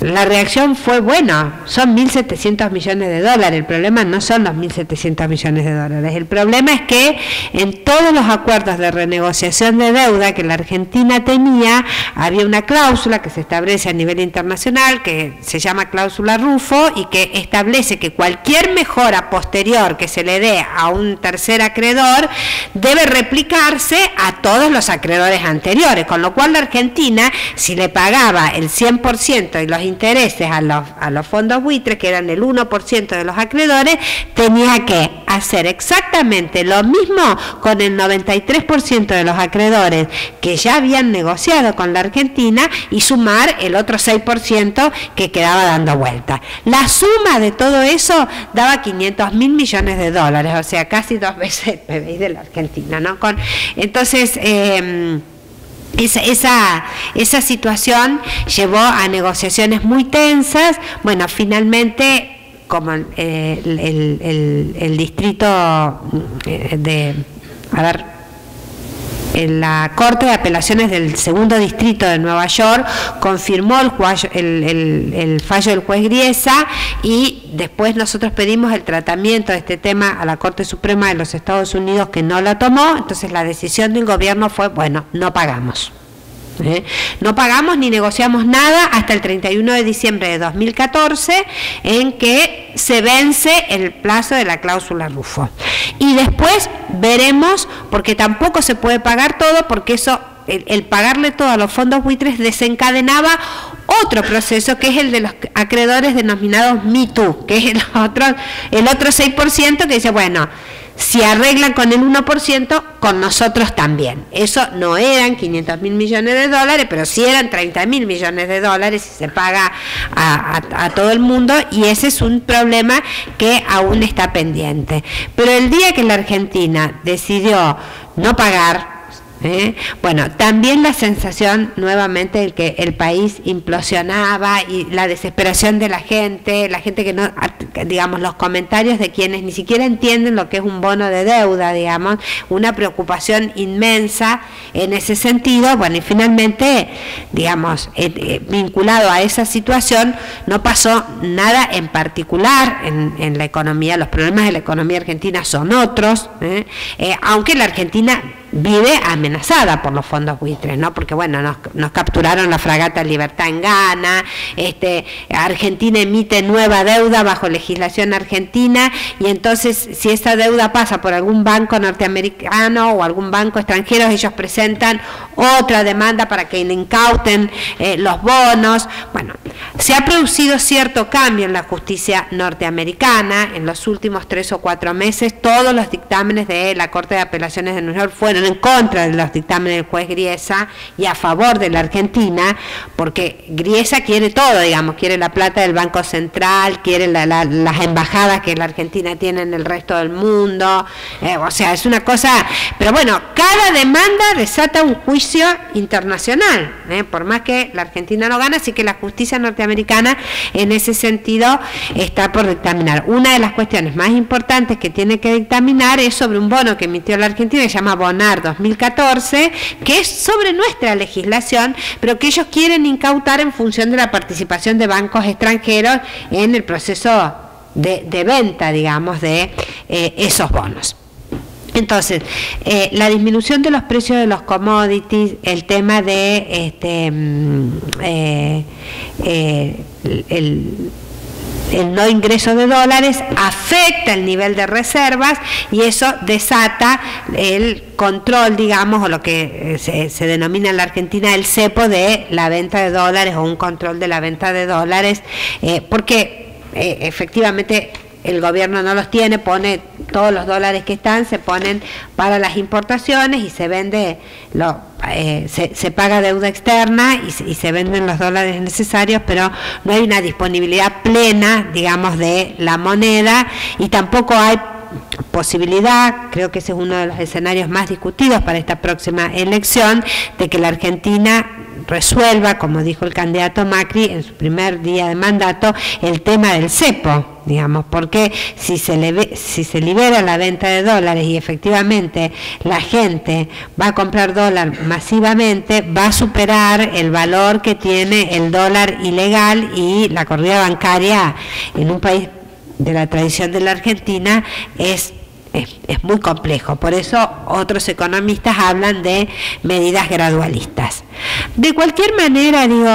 la reacción fue, bueno, son 1.700 millones de dólares, el problema no son los 1.700 millones de dólares, el problema es que en todos los acuerdos de renegociación de deuda que la Argentina tenía, había una cláusula que se establece a nivel internacional, que se llama cláusula Rufo, y que establece que cualquier mejora posterior que se le dé a un tercer acreedor debe replicarse a todos los acreedores anteriores, con lo cual la Argentina, si le pagaba el 100% y los intereses a los fondos buitres, que eran el 1% de los acreedores, tenía que hacer exactamente lo mismo con el 93% de los acreedores que ya habían negociado con la Argentina, y sumar el otro 6% que quedaba dando vuelta. La suma de todo eso daba 500.000 millones de dólares, o sea, casi 2 veces el PBI de la Argentina, ¿no? Entonces, esa situación llevó a negociaciones muy tensas. Bueno, finalmente, como el distrito en la Corte de Apelaciones del Segundo Distrito de Nueva York confirmó el fallo del juez Griesa, y después nosotros pedimos el tratamiento de este tema a la Corte Suprema de los Estados Unidos, que no la tomó. Entonces la decisión del gobierno fue, bueno, no pagamos. No pagamos ni negociamos nada hasta el 31 de diciembre de 2014, en que se vence el plazo de la cláusula Rufo. Y después veremos, porque tampoco se puede pagar todo, porque eso, el pagarle todo a los fondos buitres desencadenaba otro proceso, que es el de los acreedores denominados Me Too, que es el otro 6% que dice, bueno, si arreglan con el 1%, con nosotros también. Eso no eran 500.000 millones de dólares, pero sí eran 30.000 millones de dólares y se paga a todo el mundo, y ese es un problema que aún está pendiente. Pero el día que la Argentina decidió no pagar, bueno, también la sensación nuevamente de que el país implosionaba y la desesperación de la gente que no, digamos, los comentarios de quienes ni siquiera entienden lo que es un bono de deuda, digamos, una preocupación inmensa en ese sentido. Bueno, y finalmente, digamos, vinculado a esa situación, no pasó nada en particular en la economía. Los problemas de la economía argentina son otros, aunque la Argentina vive amenazada por los fondos buitres, ¿no? Porque bueno, nos capturaron la fragata Libertad en Ghana, Argentina emite nueva deuda bajo legislación argentina, y entonces si esa deuda pasa por algún banco norteamericano o algún banco extranjero, ellos presentan otra demanda para que le incauten los bonos. Bueno, se ha producido cierto cambio en la justicia norteamericana en los últimos 3 o 4 meses. Todos los dictámenes de la Corte de Apelaciones de Nueva York fueron en contra de los dictámenes del juez Griesa y a favor de la Argentina, porque Griesa quiere todo, digamos, quiere la plata del Banco Central, quiere las embajadas que la Argentina tiene en el resto del mundo, o sea, es una cosa, pero bueno, cada demanda desata un juicio internacional, por más que la Argentina no gana, así que la justicia norteamericana en ese sentido está por dictaminar. Una de las cuestiones más importantes que tiene que dictaminar es sobre un bono que emitió la Argentina, que se llama Bonar 2014, que es sobre nuestra legislación, pero que ellos quieren incautar en función de la participación de bancos extranjeros en el proceso de venta, digamos, de esos bonos. Entonces, la disminución de los precios de los commodities, el tema de el no ingreso de dólares afecta el nivel de reservas, y eso desata el control, digamos, o lo que se denomina en la Argentina el cepo de la venta de dólares, o un control de la venta de dólares, porque efectivamente el gobierno no los tiene, pone todos los dólares que están, se ponen para las importaciones y se vende, se paga deuda externa y se venden los dólares necesarios, pero no hay una disponibilidad plena, digamos, de la moneda, y tampoco hay posibilidad, creo que ese es uno de los escenarios más discutidos para esta próxima elección, de que la Argentina resuelva, como dijo el candidato Macri en su primer día de mandato, el tema del cepo, digamos, porque si se libera la venta de dólares y efectivamente la gente va a comprar dólar masivamente, va a superar el valor que tiene el dólar ilegal, y la corrida bancaria en un país de la tradición de la Argentina es muy complejo. Por eso otros economistas hablan de medidas gradualistas. De cualquier manera, digo,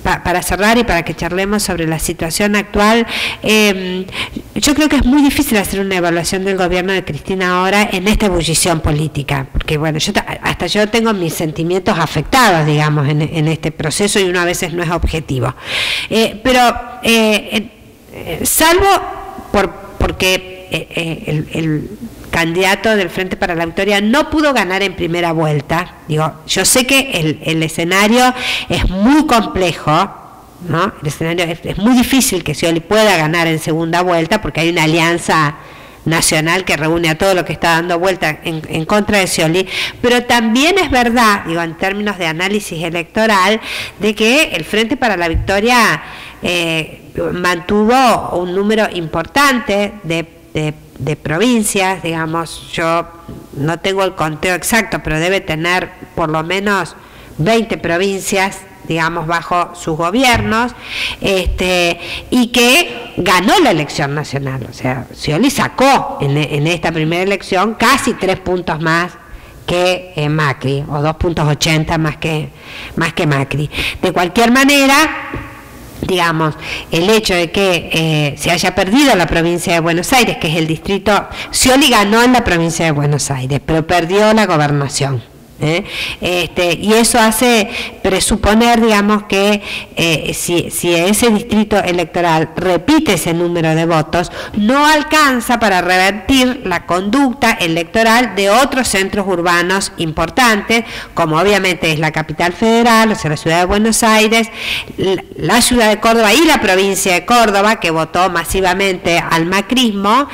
para cerrar y para que charlemos sobre la situación actual, yo creo que es muy difícil hacer una evaluación del gobierno de Cristina ahora en esta ebullición política, porque bueno, hasta yo tengo mis sentimientos afectados, digamos, en este proceso, y uno a veces no es objetivo. Pero salvo porque el candidato del Frente para la Victoria no pudo ganar en primera vuelta. Digo, yo sé que el escenario es muy complejo, ¿no? El escenario es muy difícil que Scioli pueda ganar en segunda vuelta, porque hay una alianza nacional que reúne a todo lo que está dando vuelta en contra de Scioli, pero también es verdad, digo, en términos de análisis electoral, de que el Frente para la Victoria mantuvo un número importante de provincias, digamos, yo no tengo el conteo exacto, pero debe tener por lo menos 20 provincias, digamos, bajo sus gobiernos, y que ganó la elección nacional. O sea, Scioli sacó en esta primera elección casi 3 puntos más que Macri, o 2,80 más que Macri. De cualquier manera, digamos, el hecho de que se haya perdido la provincia de Buenos Aires, que es el distrito, Scioli ganó en la provincia de Buenos Aires, pero perdió la gobernación. Y eso hace presuponer, digamos, que si ese distrito electoral repite ese número de votos, no alcanza para revertir la conducta electoral de otros centros urbanos importantes, como obviamente es la capital federal, o sea, la ciudad de Buenos Aires, la ciudad de Córdoba y la provincia de Córdoba, que votó masivamente al macrismo,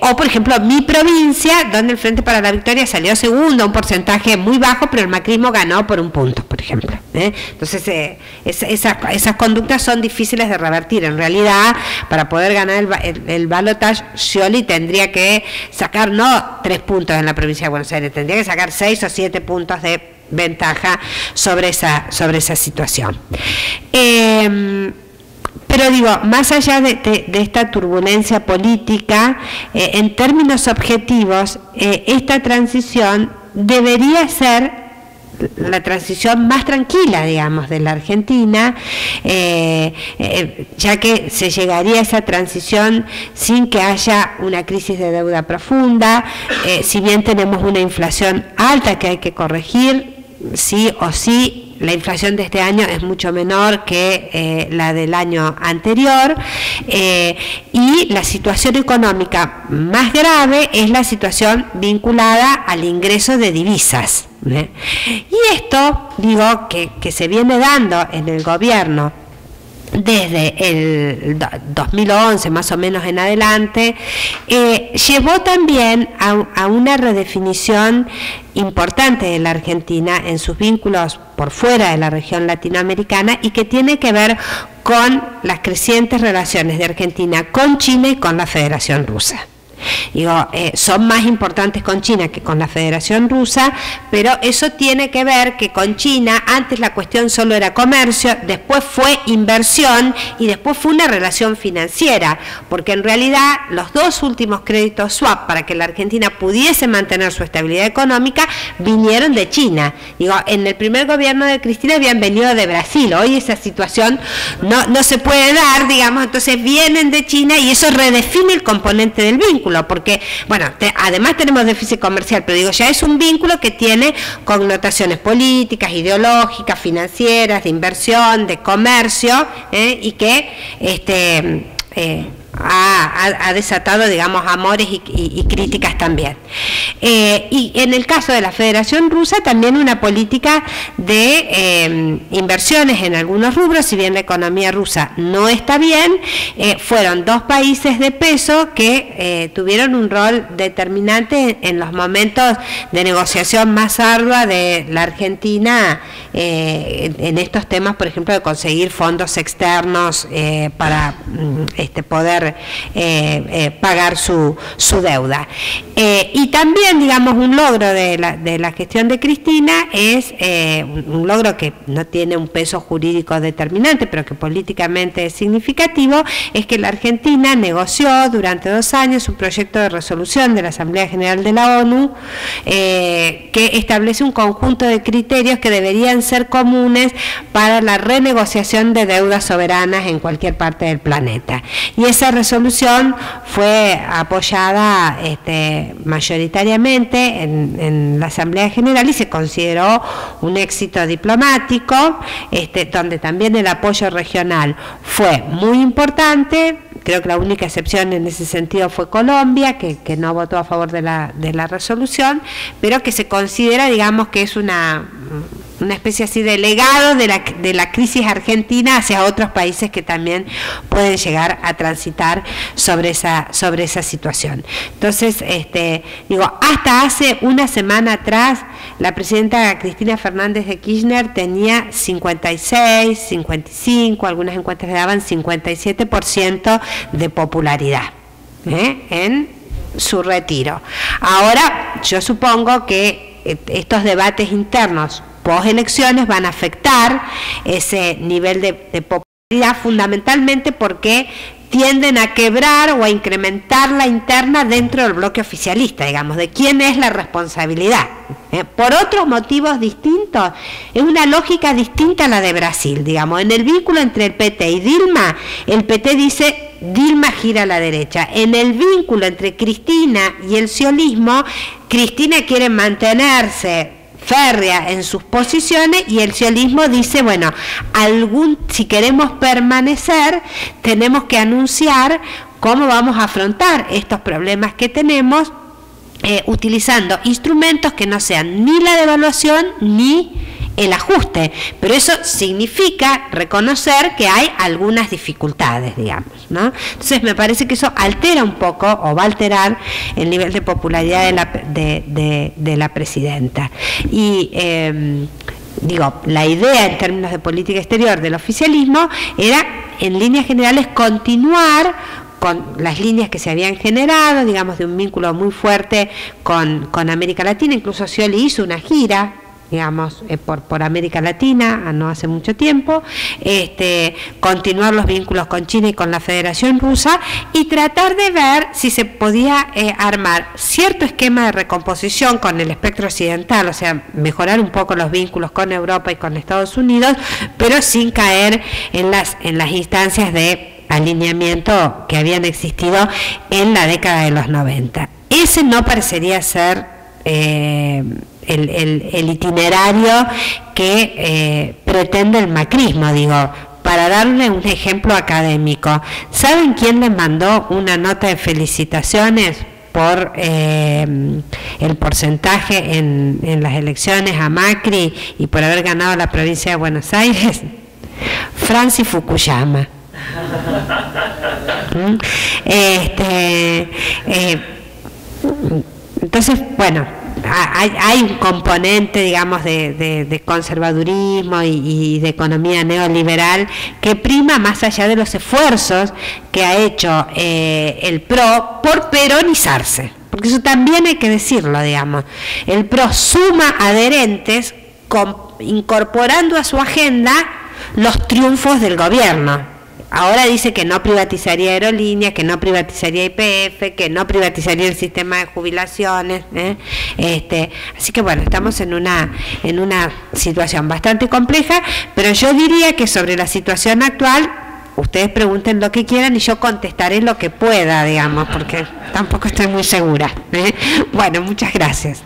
o por ejemplo mi provincia, donde el Frente para la Victoria salió segundo, un porcentaje muy bajo, pero el macrismo ganó por 1 punto, por ejemplo. Entonces, esas conductas son difíciles de revertir. En realidad, para poder ganar el balotaje, Scioli tendría que sacar no 3 puntos en la provincia de Buenos Aires, tendría que sacar 6 o 7 puntos de ventaja sobre esa situación. Pero digo, más allá de esta turbulencia política, en términos objetivos, esta transición debería ser la transición más tranquila, digamos, de la Argentina, ya que se llegaría a esa transición sin que haya una crisis de deuda profunda, si bien tenemos una inflación alta que hay que corregir, sí o sí. La inflación de este año es mucho menor que la del año anterior, y la situación económica más grave es la situación vinculada al ingreso de divisas. Y esto, digo, que se viene dando en el gobierno desde el 2011 más o menos en adelante, llevó también a una redefinición importante de la Argentina en sus vínculos por fuera de la región latinoamericana, y que tiene que ver con las crecientes relaciones de Argentina con China y con la Federación Rusa. Digo, son más importantes con China que con la Federación Rusa, pero eso tiene que ver que con China antes la cuestión solo era comercio, después fue inversión y después fue una relación financiera, porque en realidad los 2 últimos créditos swap para que la Argentina pudiese mantener su estabilidad económica vinieron de China. Digo, en el primer gobierno de Cristina habían venido de Brasil, hoy esa situación no se puede dar, digamos, entonces vienen de China y eso redefine el componente del vínculo, porque, bueno, además tenemos déficit comercial, pero digo, ya es un vínculo que tiene connotaciones políticas, ideológicas, financieras, de inversión, de comercio, y que ha desatado, digamos, amores y críticas también. Y en el caso de la Federación Rusa, también una política de inversiones en algunos rubros, si bien la economía rusa no está bien, fueron 2 países de peso que tuvieron un rol determinante en los momentos de negociación más ardua de la Argentina, en estos temas, por ejemplo, de conseguir fondos externos para poder pagar su deuda. Y también, digamos, un logro de la gestión de Cristina es un logro que no tiene un peso jurídico determinante, pero que políticamente es significativo, es que la Argentina negoció durante 2 años un proyecto de resolución de la Asamblea General de la ONU que establece un conjunto de criterios que deberían ser comunes para la renegociación de deudas soberanas en cualquier parte del planeta. Y esa resolución fue apoyada mayoritariamente en la Asamblea General y se consideró un éxito diplomático, donde también el apoyo regional fue muy importante. Creo que la única excepción en ese sentido fue Colombia, que no votó a favor de la resolución, pero que se considera, digamos, que es una especie así de legado de la crisis argentina hacia otros países que también pueden llegar a transitar sobre esa situación. Entonces, digo, hasta hace una semana atrás, la presidenta Cristina Fernández de Kirchner tenía 56, 55, algunas encuestas le daban 57% de popularidad en su retiro. Ahora, yo supongo que estos debates internos post-elecciones van a afectar ese nivel de popularidad, fundamentalmente porque tienden a quebrar o a incrementar la interna dentro del bloque oficialista, digamos, de quién es la responsabilidad. Por otros motivos distintos, es una lógica distinta a la de Brasil, digamos. En el vínculo entre el PT y Dilma, el PT dice Dilma gira a la derecha. En el vínculo entre Cristina y el sionismo, Cristina quiere mantenerse férrea en sus posiciones y el sionismo dice, bueno, si queremos permanecer, tenemos que anunciar cómo vamos a afrontar estos problemas que tenemos, utilizando instrumentos que no sean ni la devaluación ni el ajuste, pero eso significa reconocer que hay algunas dificultades, digamos, ¿no? Entonces me parece que eso altera un poco, o va a alterar el nivel de popularidad de la presidenta. Y digo, la idea en términos de política exterior del oficialismo era, en líneas generales, continuar con las líneas que se habían generado, digamos, de un vínculo muy fuerte con América Latina. Incluso Scioli hizo una gira, digamos, por América Latina, no hace mucho tiempo, continuar los vínculos con China y con la Federación Rusa, y tratar de ver si se podía armar cierto esquema de recomposición con el espectro occidental, o sea, mejorar un poco los vínculos con Europa y con Estados Unidos, pero sin caer en las instancias de alineamiento que habían existido en la década de los 90. Ese no parecería ser el itinerario que pretende el macrismo, digo. Para darle un ejemplo académico, ¿saben quién le mandó una nota de felicitaciones por el porcentaje en las elecciones a Macri y por haber ganado la provincia de Buenos Aires? Francis Fukuyama. Entonces, bueno, hay un componente, digamos, de conservadurismo y de economía neoliberal que prima más allá de los esfuerzos que ha hecho el PRO por peronizarse, porque eso también hay que decirlo, digamos. El PRO suma adherentes incorporando a su agenda los triunfos del gobierno. Ahora dice que no privatizaría aerolíneas, que no privatizaría YPF, que no privatizaría el sistema de jubilaciones. Así que bueno, estamos en una situación bastante compleja, pero yo diría que sobre la situación actual, ustedes pregunten lo que quieran y yo contestaré lo que pueda, digamos, porque tampoco estoy muy segura. Bueno, muchas gracias.